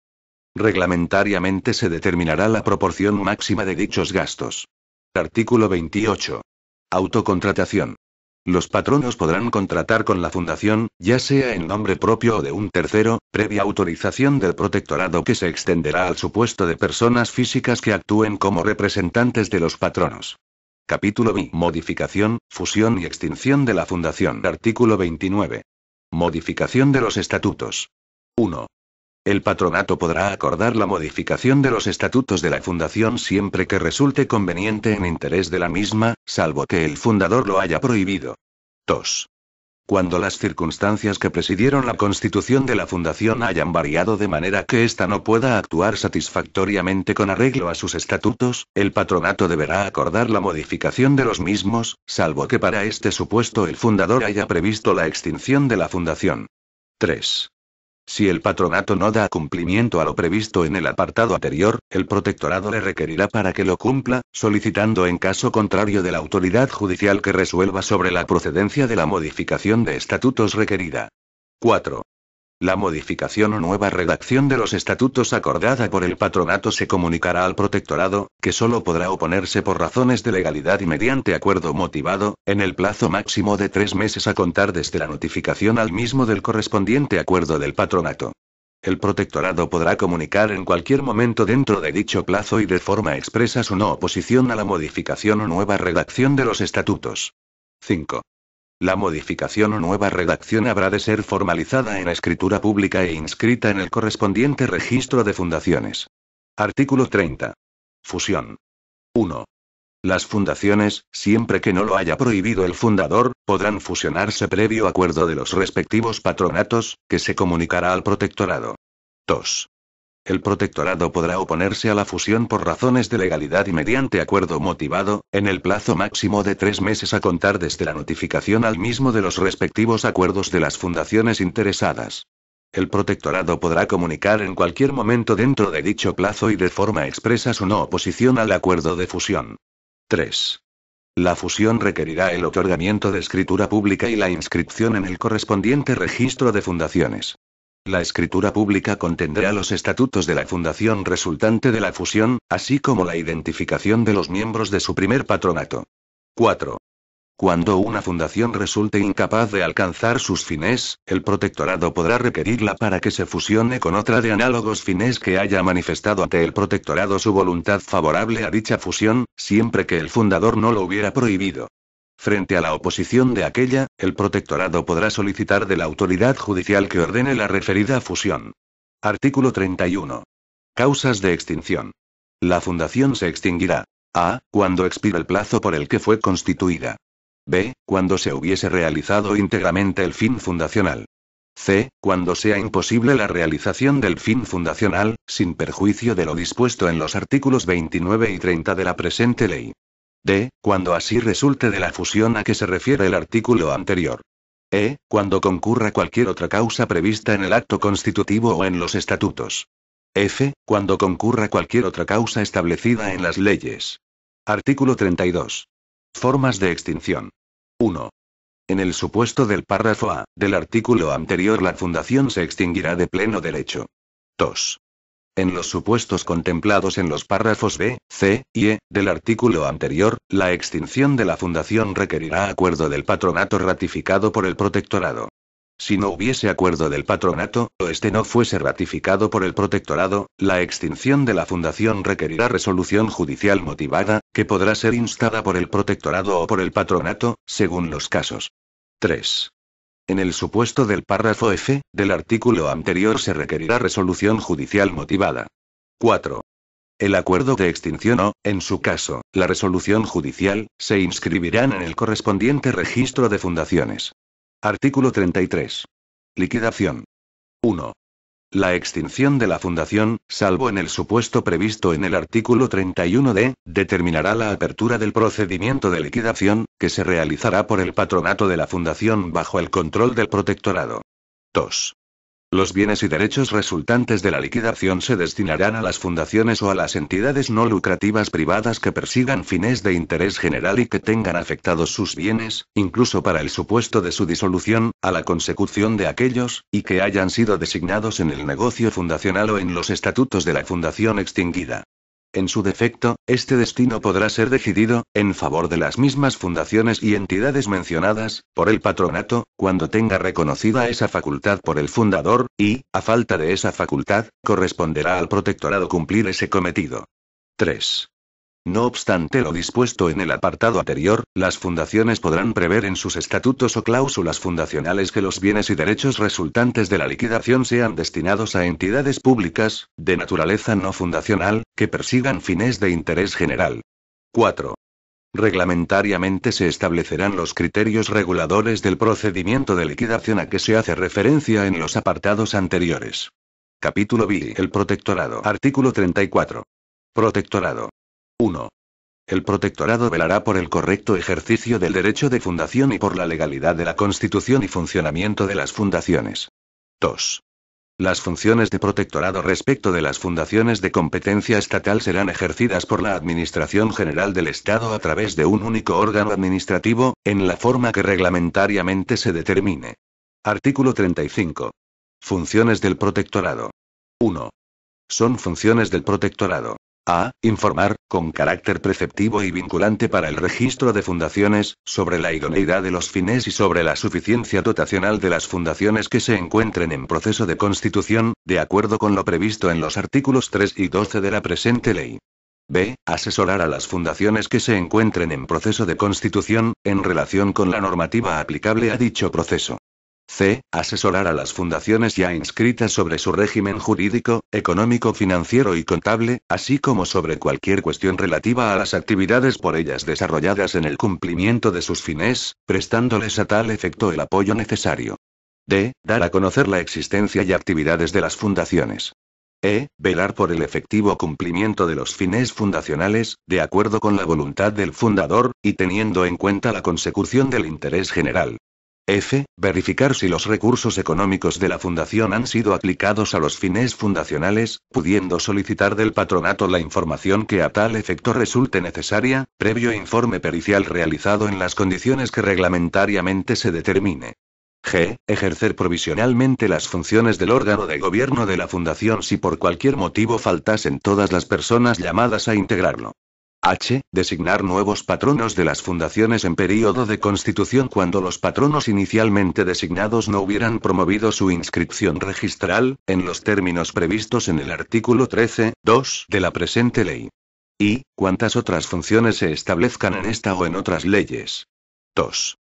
Reglamentariamente se determinará la proporción máxima de dichos gastos. Artículo 28. Autocontratación. Los patronos podrán contratar con la fundación, ya sea en nombre propio o de un tercero, previa autorización del protectorado que se extenderá al supuesto de personas físicas que actúen como representantes de los patronos. Capítulo B. Modificación, fusión y extinción de la fundación. Artículo 29. Modificación de los estatutos. 1. El patronato podrá acordar la modificación de los estatutos de la fundación siempre que resulte conveniente en interés de la misma, salvo que el fundador lo haya prohibido. 2. Cuando las circunstancias que presidieron la constitución de la fundación hayan variado de manera que ésta no pueda actuar satisfactoriamente con arreglo a sus estatutos, el patronato deberá acordar la modificación de los mismos, salvo que para este supuesto el fundador haya previsto la extinción de la fundación. 3. Si el patronato no da cumplimiento a lo previsto en el apartado anterior, el protectorado le requerirá para que lo cumpla, solicitando en caso contrario de la autoridad judicial que resuelva sobre la procedencia de la modificación de estatutos requerida. 4. La modificación o nueva redacción de los estatutos acordada por el patronato se comunicará al protectorado, que solo podrá oponerse por razones de legalidad y mediante acuerdo motivado, en el plazo máximo de 3 meses a contar desde la notificación al mismo del correspondiente acuerdo del patronato. El protectorado podrá comunicar en cualquier momento dentro de dicho plazo y de forma expresa su no oposición a la modificación o nueva redacción de los estatutos. 5. La modificación o nueva redacción habrá de ser formalizada en escritura pública e inscrita en el correspondiente registro de fundaciones. Artículo 30. Fusión. 1. Las fundaciones, siempre que no lo haya prohibido el fundador, podrán fusionarse previo acuerdo de los respectivos patronatos, que se comunicará al protectorado. 2. El protectorado podrá oponerse a la fusión por razones de legalidad y mediante acuerdo motivado, en el plazo máximo de 3 meses a contar desde la notificación al mismo de los respectivos acuerdos de las fundaciones interesadas. El protectorado podrá comunicar en cualquier momento dentro de dicho plazo y de forma expresa su no oposición al acuerdo de fusión. 3. La fusión requerirá el otorgamiento de escritura pública y la inscripción en el correspondiente registro de fundaciones. La escritura pública contendrá los estatutos de la fundación resultante de la fusión, así como la identificación de los miembros de su primer patronato. 4. Cuando una fundación resulte incapaz de alcanzar sus fines, el protectorado podrá requerirla para que se fusione con otra de análogos fines que haya manifestado ante el protectorado su voluntad favorable a dicha fusión, siempre que el fundador no lo hubiera prohibido. Frente a la oposición de aquella, el protectorado podrá solicitar de la autoridad judicial que ordene la referida fusión. Artículo 31. Causas de extinción. La fundación se extinguirá. A. Cuando expire el plazo por el que fue constituida. B. Cuando se hubiese realizado íntegramente el fin fundacional. C. Cuando sea imposible la realización del fin fundacional, sin perjuicio de lo dispuesto en los artículos 29 y 30 de la presente ley. D. Cuando así resulte de la fusión a que se refiere el artículo anterior. E. Cuando concurra cualquier otra causa prevista en el acto constitutivo o en los estatutos. F. Cuando concurra cualquier otra causa establecida en las leyes. Artículo 32. Formas de extinción. 1. En el supuesto del párrafo A, del artículo anterior, la fundación se extinguirá de pleno derecho. 2. En los supuestos contemplados en los párrafos B, C y E del artículo anterior, la extinción de la fundación requerirá acuerdo del patronato ratificado por el protectorado. Si no hubiese acuerdo del patronato, o este no fuese ratificado por el protectorado, la extinción de la fundación requerirá resolución judicial motivada, que podrá ser instada por el protectorado o por el patronato, según los casos. 3. En el supuesto del párrafo F, del artículo anterior se requerirá resolución judicial motivada. 4. El acuerdo de extinción o, en su caso, la resolución judicial, se inscribirán en el correspondiente registro de fundaciones. Artículo 33. Liquidación. 1. La extinción de la fundación, salvo en el supuesto previsto en el artículo 31d, determinará la apertura del procedimiento de liquidación, que se realizará por el patronato de la fundación bajo el control del protectorado. 2. Los bienes y derechos resultantes de la liquidación se destinarán a las fundaciones o a las entidades no lucrativas privadas que persigan fines de interés general y que tengan afectados sus bienes, incluso para el supuesto de su disolución, a la consecución de aquellos, y que hayan sido designados en el negocio fundacional o en los estatutos de la fundación extinguida. En su defecto, este destino podrá ser decidido, en favor de las mismas fundaciones y entidades mencionadas, por el patronato, cuando tenga reconocida esa facultad por el fundador, y, a falta de esa facultad, corresponderá al protectorado cumplir ese cometido. 3. No obstante lo dispuesto en el apartado anterior, las fundaciones podrán prever en sus estatutos o cláusulas fundacionales que los bienes y derechos resultantes de la liquidación sean destinados a entidades públicas, de naturaleza no fundacional, que persigan fines de interés general. 4. Reglamentariamente se establecerán los criterios reguladores del procedimiento de liquidación a que se hace referencia en los apartados anteriores. Capítulo B. El protectorado. Artículo 34. Protectorado. 1. El protectorado velará por el correcto ejercicio del derecho de fundación y por la legalidad de la constitución y funcionamiento de las fundaciones. 2. Las funciones de protectorado respecto de las fundaciones de competencia estatal serán ejercidas por la Administración General del Estado a través de un único órgano administrativo, en la forma que reglamentariamente se determine. Artículo 35. Funciones del protectorado. 1. Son funciones del protectorado. A. Informar, con carácter preceptivo y vinculante para el registro de fundaciones, sobre la idoneidad de los fines y sobre la suficiencia dotacional de las fundaciones que se encuentren en proceso de constitución, de acuerdo con lo previsto en los artículos 3 y 12 de la presente ley. B. Asesorar a las fundaciones que se encuentren en proceso de constitución, en relación con la normativa aplicable a dicho proceso. C. Asesorar a las fundaciones ya inscritas sobre su régimen jurídico, económico, financiero y contable, así como sobre cualquier cuestión relativa a las actividades por ellas desarrolladas en el cumplimiento de sus fines, prestándoles a tal efecto el apoyo necesario. D. Dar a conocer la existencia y actividades de las fundaciones. E. Velar por el efectivo cumplimiento de los fines fundacionales, de acuerdo con la voluntad del fundador, y teniendo en cuenta la consecución del interés general. F. Verificar si los recursos económicos de la fundación han sido aplicados a los fines fundacionales, pudiendo solicitar del patronato la información que a tal efecto resulte necesaria, previo informe pericial realizado en las condiciones que reglamentariamente se determine. G. Ejercer provisionalmente las funciones del órgano de gobierno de la fundación si por cualquier motivo faltasen todas las personas llamadas a integrarlo. H. Designar nuevos patronos de las fundaciones en período de constitución cuando los patronos inicialmente designados no hubieran promovido su inscripción registral, en los términos previstos en el artículo 13.2 de la presente ley. Y, cuantas otras funciones se establezcan en esta o en otras leyes. 2.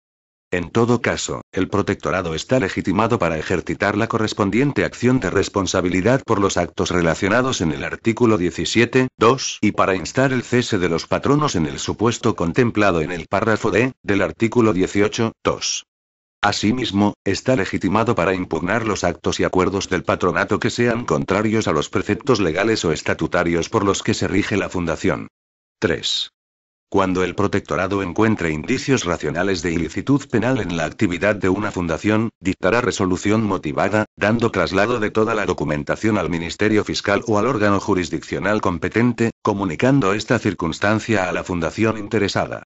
En todo caso, el protectorado está legitimado para ejercitar la correspondiente acción de responsabilidad por los actos relacionados en el artículo 17.2 y para instar el cese de los patronos en el supuesto contemplado en el párrafo D del artículo 18.2. Asimismo, está legitimado para impugnar los actos y acuerdos del patronato que sean contrarios a los preceptos legales o estatutarios por los que se rige la fundación. 3. Cuando el protectorado encuentre indicios racionales de ilicitud penal en la actividad de una fundación, dictará resolución motivada, dando traslado de toda la documentación al Ministerio Fiscal o al órgano jurisdiccional competente, comunicando esta circunstancia a la fundación interesada.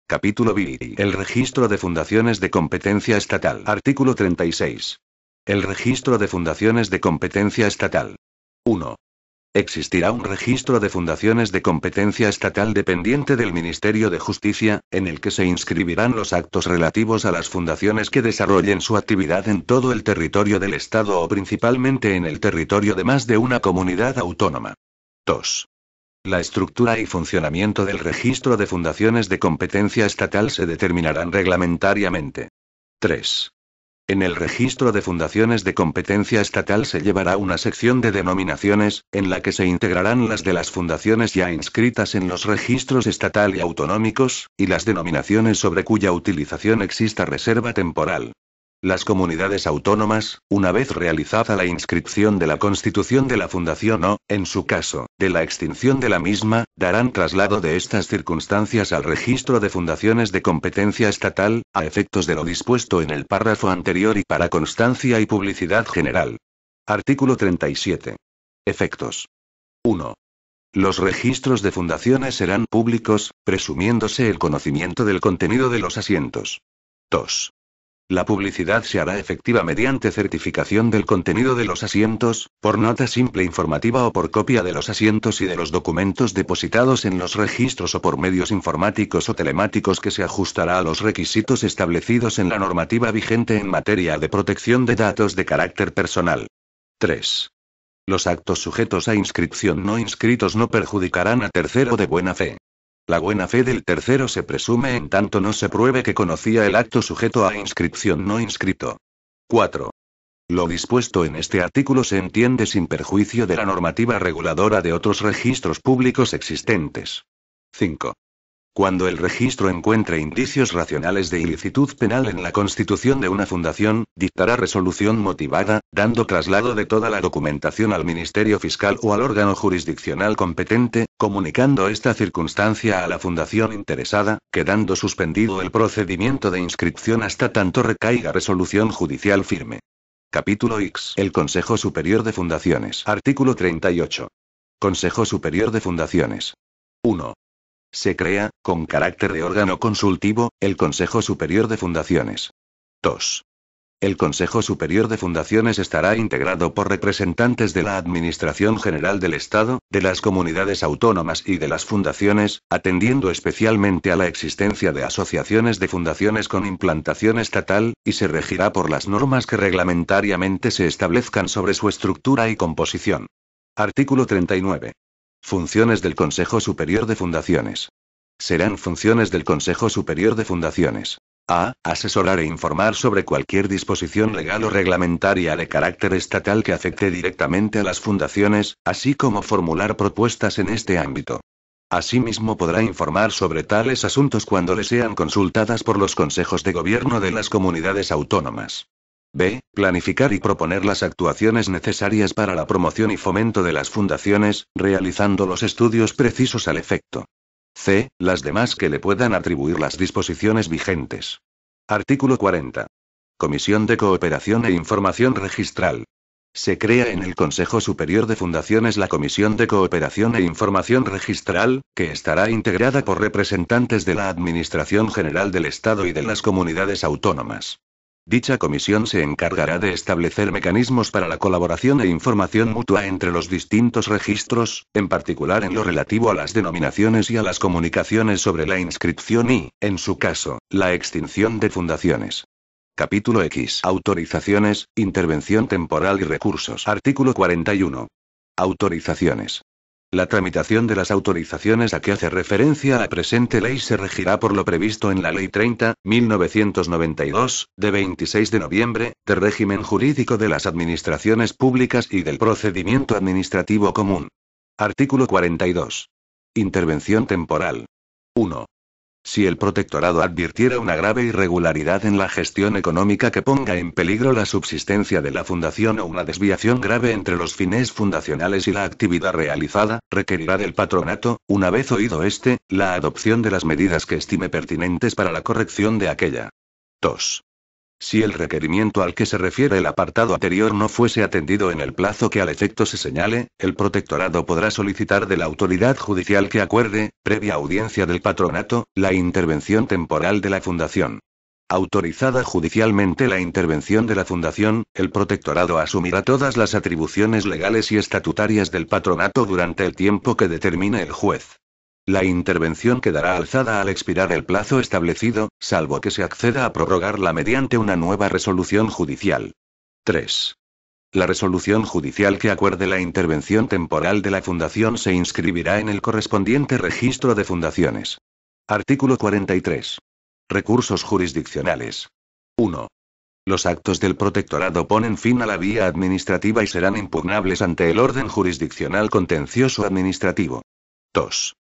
Capítulo B. El registro de fundaciones de competencia estatal. Artículo 36. El registro de fundaciones de competencia estatal. 1. Existirá un registro de fundaciones de competencia estatal dependiente del Ministerio de Justicia, en el que se inscribirán los actos relativos a las fundaciones que desarrollen su actividad en todo el territorio del Estado o principalmente en el territorio de más de una comunidad autónoma. 2. La estructura y funcionamiento del registro de fundaciones de competencia estatal se determinarán reglamentariamente. 3. En el registro de fundaciones de competencia estatal se llevará una sección de denominaciones, en la que se integrarán las de las fundaciones ya inscritas en los registros estatal y autonómicos, y las denominaciones sobre cuya utilización exista reserva temporal. Las comunidades autónomas, una vez realizada la inscripción de la constitución de la fundación o, en su caso, de la extinción de la misma, darán traslado de estas circunstancias al registro de fundaciones de competencia estatal, a efectos de lo dispuesto en el párrafo anterior y para constancia y publicidad general. Artículo 37. Efectos. 1. Los registros de fundaciones serán públicos, presumiéndose el conocimiento del contenido de los asientos. 2. La publicidad se hará efectiva mediante certificación del contenido de los asientos, por nota simple informativa o por copia de los asientos y de los documentos depositados en los registros o por medios informáticos o telemáticos que se ajustará a los requisitos establecidos en la normativa vigente en materia de protección de datos de carácter personal. 3. Los actos sujetos a inscripción no inscritos no perjudicarán a tercero de buena fe. La buena fe del tercero se presume en tanto no se pruebe que conocía el acto sujeto a inscripción no inscrito. 4. Lo dispuesto en este artículo se entiende sin perjuicio de la normativa reguladora de otros registros públicos existentes. 5. Cuando el registro encuentre indicios racionales de ilicitud penal en la constitución de una fundación, dictará resolución motivada, dando traslado de toda la documentación al Ministerio Fiscal o al órgano jurisdiccional competente, comunicando esta circunstancia a la fundación interesada, quedando suspendido el procedimiento de inscripción hasta tanto recaiga resolución judicial firme. Capítulo X. El Consejo Superior de Fundaciones. Artículo 38. Consejo Superior de Fundaciones. 1. Se crea, con carácter de órgano consultivo, el Consejo Superior de Fundaciones. 2. El Consejo Superior de Fundaciones estará integrado por representantes de la Administración General del Estado, de las comunidades autónomas y de las fundaciones, atendiendo especialmente a la existencia de asociaciones de fundaciones con implantación estatal, y se regirá por las normas que reglamentariamente se establezcan sobre su estructura y composición. Artículo 39. Funciones del Consejo Superior de Fundaciones. Serán funciones del Consejo Superior de Fundaciones. A. Asesorar e informar sobre cualquier disposición legal o reglamentaria de carácter estatal que afecte directamente a las fundaciones, así como formular propuestas en este ámbito. Asimismo podrá informar sobre tales asuntos cuando le sean consultadas por los consejos de gobierno de las comunidades autónomas. B. Planificar y proponer las actuaciones necesarias para la promoción y fomento de las fundaciones, realizando los estudios precisos al efecto. C. Las demás que le puedan atribuir las disposiciones vigentes. Artículo 40. Comisión de Cooperación e Información Registral. Se crea en el Consejo Superior de Fundaciones la Comisión de Cooperación e Información Registral, que estará integrada por representantes de la Administración General del Estado y de las comunidades autónomas. Dicha comisión se encargará de establecer mecanismos para la colaboración e información mutua entre los distintos registros, en particular en lo relativo a las denominaciones y a las comunicaciones sobre la inscripción y, en su caso, la extinción de fundaciones. Capítulo X. Autorizaciones, intervención temporal y recursos. Artículo 41. Autorizaciones. La tramitación de las autorizaciones a que hace referencia la presente ley se regirá por lo previsto en la Ley 30.1992, de 26 de noviembre, de régimen jurídico de las administraciones públicas y del procedimiento administrativo común. Artículo 42. Intervención temporal. 1. Si el protectorado advirtiera una grave irregularidad en la gestión económica que ponga en peligro la subsistencia de la fundación o una desviación grave entre los fines fundacionales y la actividad realizada, requerirá del patronato, una vez oído la adopción de las medidas que estime pertinentes para la corrección de aquella. 2. Si el requerimiento al que se refiere el apartado anterior no fuese atendido en el plazo que al efecto se señale, el protectorado podrá solicitar de la autoridad judicial que acuerde, previa audiencia del patronato, la intervención temporal de la fundación. Autorizada judicialmente la intervención de la fundación, el protectorado asumirá todas las atribuciones legales y estatutarias del patronato durante el tiempo que determine el juez. La intervención quedará alzada al expirar el plazo establecido, salvo que se acceda a prorrogarla mediante una nueva resolución judicial. 3. La resolución judicial que acuerde la intervención temporal de la fundación se inscribirá en el correspondiente registro de fundaciones. Artículo 43. Recursos jurisdiccionales. 1. Los actos del protectorado ponen fin a la vía administrativa y serán impugnables ante el orden jurisdiccional contencioso administrativo. 2.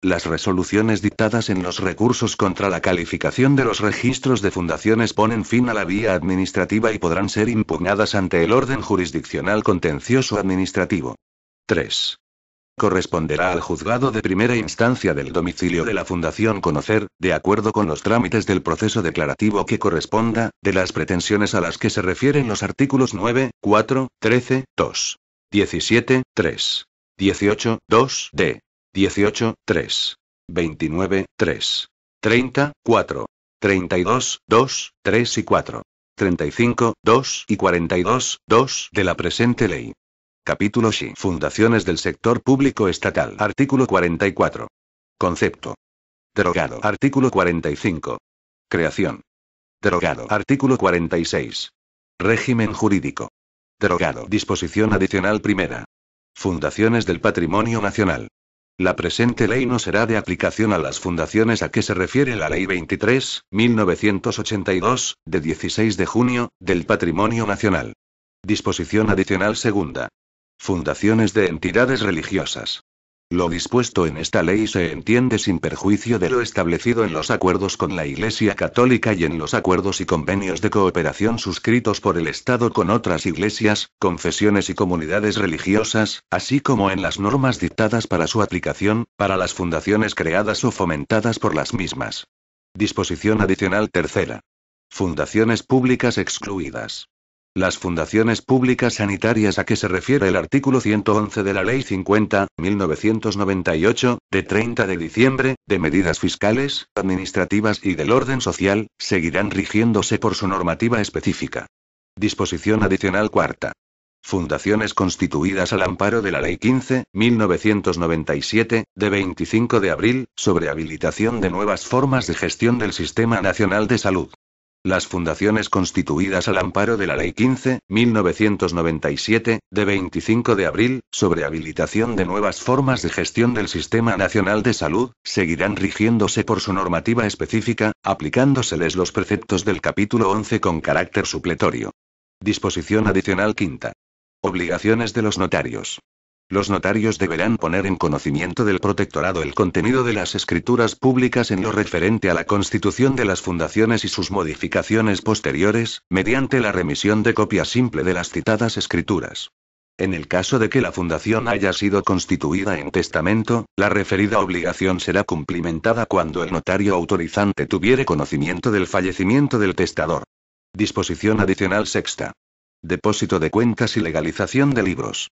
Las resoluciones dictadas en los recursos contra la calificación de los registros de fundaciones ponen fin a la vía administrativa y podrán ser impugnadas ante el orden jurisdiccional contencioso administrativo. 3. Corresponderá al juzgado de primera instancia del domicilio de la fundación conocer, de acuerdo con los trámites del proceso declarativo que corresponda, de las pretensiones a las que se refieren los artículos 9, 4, 13, 2, 17, 3, 18, 2, d. 18, 3, 29, 3, 30, 4, 32, 2, 3 y 4, 35, 2 y 42, 2 de la presente ley. Capítulo X. Fundaciones del sector público estatal. Artículo 44. Concepto. Derogado. Artículo 45. Creación. Derogado. Artículo 46. Régimen jurídico. Derogado. Disposición adicional primera. Fundaciones del patrimonio nacional. La presente ley no será de aplicación a las fundaciones a que se refiere la Ley 23.1982, de 16 de junio, del Patrimonio Nacional. Disposición adicional segunda. Fundaciones de entidades religiosas. Lo dispuesto en esta ley se entiende sin perjuicio de lo establecido en los acuerdos con la Iglesia Católica y en los acuerdos y convenios de cooperación suscritos por el Estado con otras iglesias, confesiones y comunidades religiosas, así como en las normas dictadas para su aplicación, para las fundaciones creadas o fomentadas por las mismas. Disposición adicional tercera. Fundaciones públicas excluidas. Las fundaciones públicas sanitarias a que se refiere el artículo 111 de la Ley 50.1998, de 30 de diciembre, de medidas fiscales, administrativas y del orden social, seguirán rigiéndose por su normativa específica. Disposición adicional cuarta. Fundaciones constituidas al amparo de la Ley 15.1997, de 25 de abril, sobre habilitación de nuevas formas de gestión del Sistema Nacional de Salud. Las fundaciones constituidas al amparo de la Ley 15.1997, de 25 de abril, sobre habilitación de nuevas formas de gestión del Sistema Nacional de Salud, seguirán rigiéndose por su normativa específica, aplicándoseles los preceptos del capítulo 11 con carácter supletorio. Disposición adicional quinta. Obligaciones de los notarios. Los notarios deberán poner en conocimiento del protectorado el contenido de las escrituras públicas en lo referente a la constitución de las fundaciones y sus modificaciones posteriores, mediante la remisión de copia simple de las citadas escrituras. En el caso de que la fundación haya sido constituida en testamento, la referida obligación será cumplimentada cuando el notario autorizante tuviere conocimiento del fallecimiento del testador. Disposición adicional sexta. Depósito de cuentas y legalización de libros.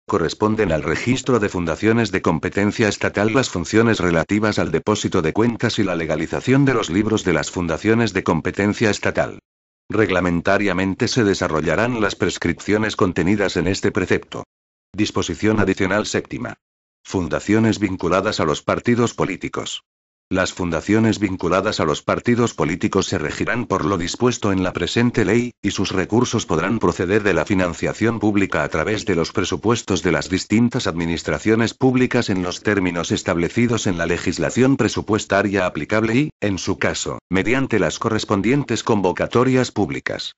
Corresponden al registro de fundaciones de competencia estatal las funciones relativas al depósito de cuentas y la legalización de los libros de las fundaciones de competencia estatal. Reglamentariamente se desarrollarán las prescripciones contenidas en este precepto. Disposición adicional séptima. Fundaciones vinculadas a los partidos políticos. Las fundaciones vinculadas a los partidos políticos se regirán por lo dispuesto en la presente ley, y sus recursos podrán proceder de la financiación pública a través de los presupuestos de las distintas administraciones públicas en los términos establecidos en la legislación presupuestaria aplicable y, en su caso, mediante las correspondientes convocatorias públicas.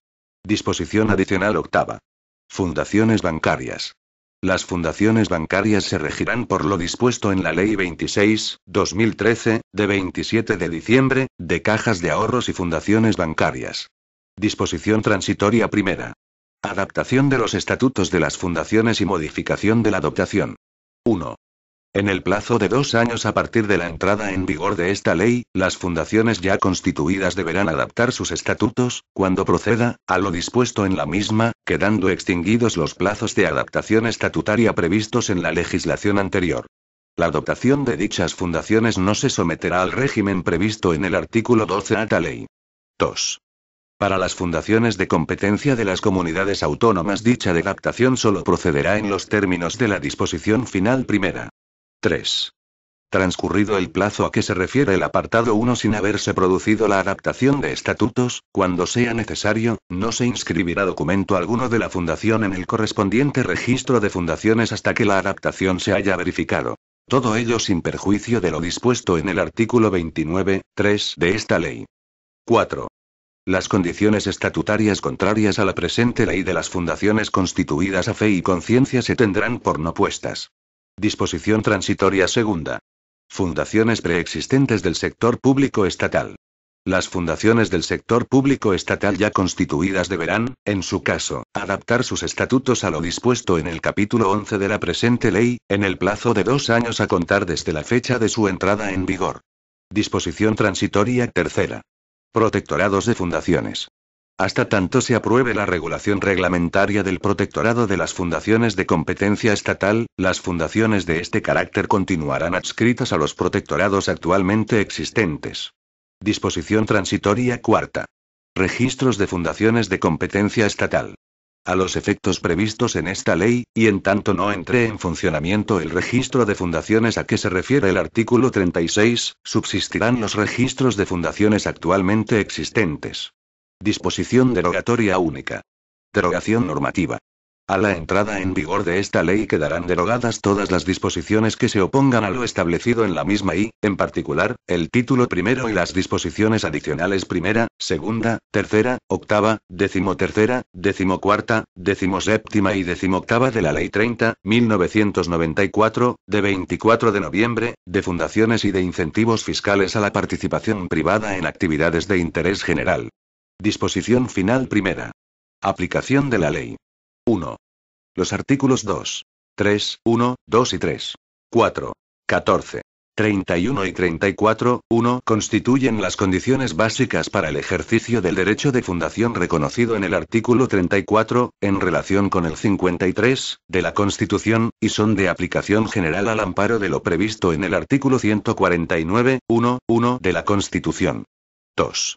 Disposición adicional octava. Fundaciones bancarias. Las fundaciones bancarias se regirán por lo dispuesto en la Ley 26/2013, de 27 de diciembre, de cajas de ahorros y fundaciones bancarias. Disposición transitoria primera. Adaptación de los estatutos de las fundaciones y modificación de la dotación. 1. En el plazo de 2 años a partir de la entrada en vigor de esta ley, las fundaciones ya constituidas deberán adaptar sus estatutos, cuando proceda, a lo dispuesto en la misma, quedando extinguidos los plazos de adaptación estatutaria previstos en la legislación anterior. La dotación de dichas fundaciones no se someterá al régimen previsto en el artículo 12 a tal ley. 2. Para las fundaciones de competencia de las comunidades autónomas dicha adaptación solo procederá en los términos de la disposición final primera. 3. Transcurrido el plazo a que se refiere el apartado 1 sin haberse producido la adaptación de estatutos, cuando sea necesario, no se inscribirá documento alguno de la fundación en el correspondiente registro de fundaciones hasta que la adaptación se haya verificado. Todo ello sin perjuicio de lo dispuesto en el artículo 29.3 de esta ley. 4. Las condiciones estatutarias contrarias a la presente ley de las fundaciones constituidas a fe y conciencia se tendrán por no puestas. Disposición transitoria segunda. Fundaciones preexistentes del sector público estatal. Las fundaciones del sector público estatal ya constituidas deberán, en su caso, adaptar sus estatutos a lo dispuesto en el capítulo 11 de la presente ley, en el plazo de 2 años a contar desde la fecha de su entrada en vigor. Disposición transitoria tercera. Protectorados de fundaciones. Hasta tanto se apruebe la regulación reglamentaria del protectorado de las fundaciones de competencia estatal, las fundaciones de este carácter continuarán adscritas a los protectorados actualmente existentes. Disposición transitoria cuarta. Registros de fundaciones de competencia estatal. A los efectos previstos en esta ley, y en tanto no entre en funcionamiento el registro de fundaciones a que se refiere el artículo 36, subsistirán los registros de fundaciones actualmente existentes. Disposición derogatoria única. Derogación normativa. A la entrada en vigor de esta ley quedarán derogadas todas las disposiciones que se opongan a lo establecido en la misma y, en particular, el título primero y las disposiciones adicionales primera, segunda, tercera, octava, decimotercera, decimocuarta, decimoséptima y decimoctava de la Ley 30/1994, de 24 de noviembre, de fundaciones y de incentivos fiscales a la participación privada en actividades de interés general. Disposición final primera. Aplicación de la ley. 1. Los artículos 2, 3, 1, 2 y 3, 4, 14, 31 y 34, 1 constituyen las condiciones básicas para el ejercicio del derecho de fundación reconocido en el artículo 34, en relación con el 53, de la Constitución, y son de aplicación general al amparo de lo previsto en el artículo 149, 1, 1 de la Constitución. 2.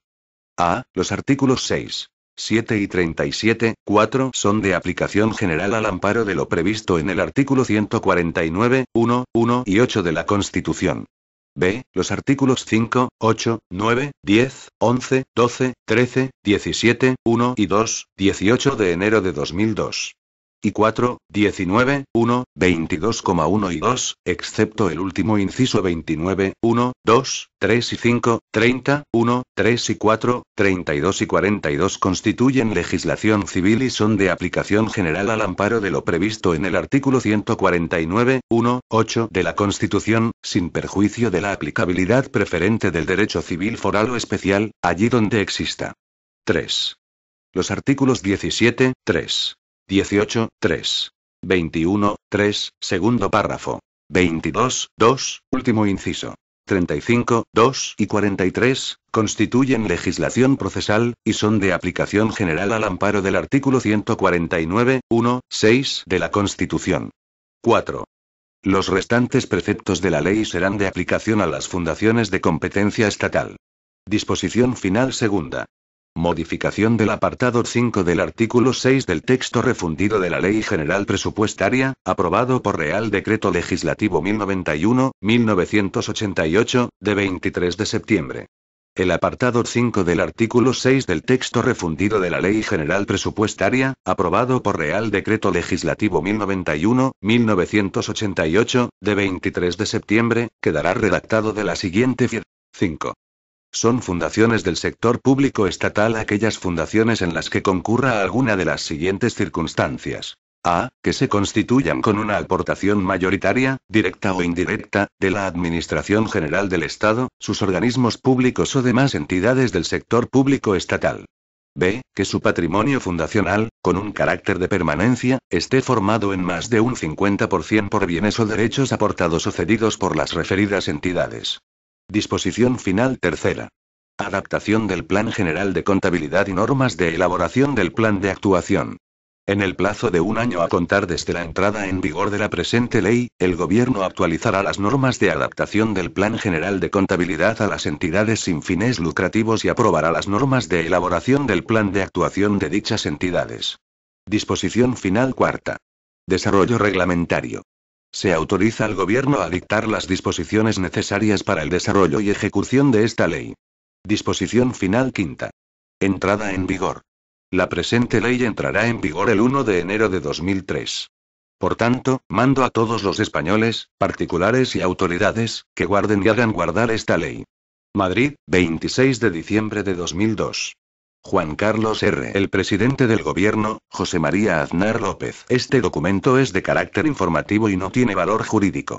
A. Los artículos 6, 7 y 37, 4 son de aplicación general al amparo de lo previsto en el artículo 149, 1, 1 y 8 de la Constitución. B. Los artículos 5, 8, 9, 10, 11, 12, 13, 17, 1 y 2, 18 de enero de 2002. Y 4, 19, 1, 22,1 y 2, excepto el último inciso 29, 1, 2, 3 y 5, 30, 1, 3 y 4, 32 y 42 constituyen legislación civil y son de aplicación general al amparo de lo previsto en el artículo 149, 1, 8 de la Constitución, sin perjuicio de la aplicabilidad preferente del derecho civil foral o especial, allí donde exista. 3. Los artículos 17, 3. 18, 3. 21, 3, segundo párrafo. 22, 2, último inciso. 35, 2 y 43, constituyen legislación procesal, y son de aplicación general al amparo del artículo 149, 1, 6 de la Constitución. 4. Los restantes preceptos de la ley serán de aplicación a las fundaciones de competencia estatal. Disposición final segunda. Modificación del apartado 5 del artículo 6 del texto refundido de la Ley General Presupuestaria, aprobado por Real Decreto Legislativo 1091-1988, de 23 de septiembre. El apartado 5 del artículo 6 del texto refundido de la Ley General Presupuestaria, aprobado por Real Decreto Legislativo 1091-1988, de 23 de septiembre, quedará redactado de la siguiente forma. 5. Son fundaciones del sector público estatal aquellas fundaciones en las que concurra alguna de las siguientes circunstancias. A. Que se constituyan con una aportación mayoritaria, directa o indirecta, de la Administración General del Estado, sus organismos públicos o demás entidades del sector público estatal. B. Que su patrimonio fundacional, con un carácter de permanencia, esté formado en más de un 50% por bienes o derechos aportados o cedidos por las referidas entidades. Disposición final tercera. Adaptación del Plan General de Contabilidad y normas de elaboración del Plan de Actuación. En el plazo de un año a contar desde la entrada en vigor de la presente ley, el Gobierno actualizará las normas de adaptación del Plan General de Contabilidad a las entidades sin fines lucrativos y aprobará las normas de elaboración del Plan de Actuación de dichas entidades. Disposición final cuarta. Desarrollo reglamentario. Se autoriza al Gobierno a dictar las disposiciones necesarias para el desarrollo y ejecución de esta ley. Disposición final quinta. Entrada en vigor. La presente ley entrará en vigor el 1 de enero de 2003. Por tanto, mando a todos los españoles, particulares y autoridades, que guarden y hagan guardar esta ley. Madrid, 26 de diciembre de 2002. Juan Carlos R. El presidente del Gobierno, José María Aznar López. Este documento es de carácter informativo y no tiene valor jurídico.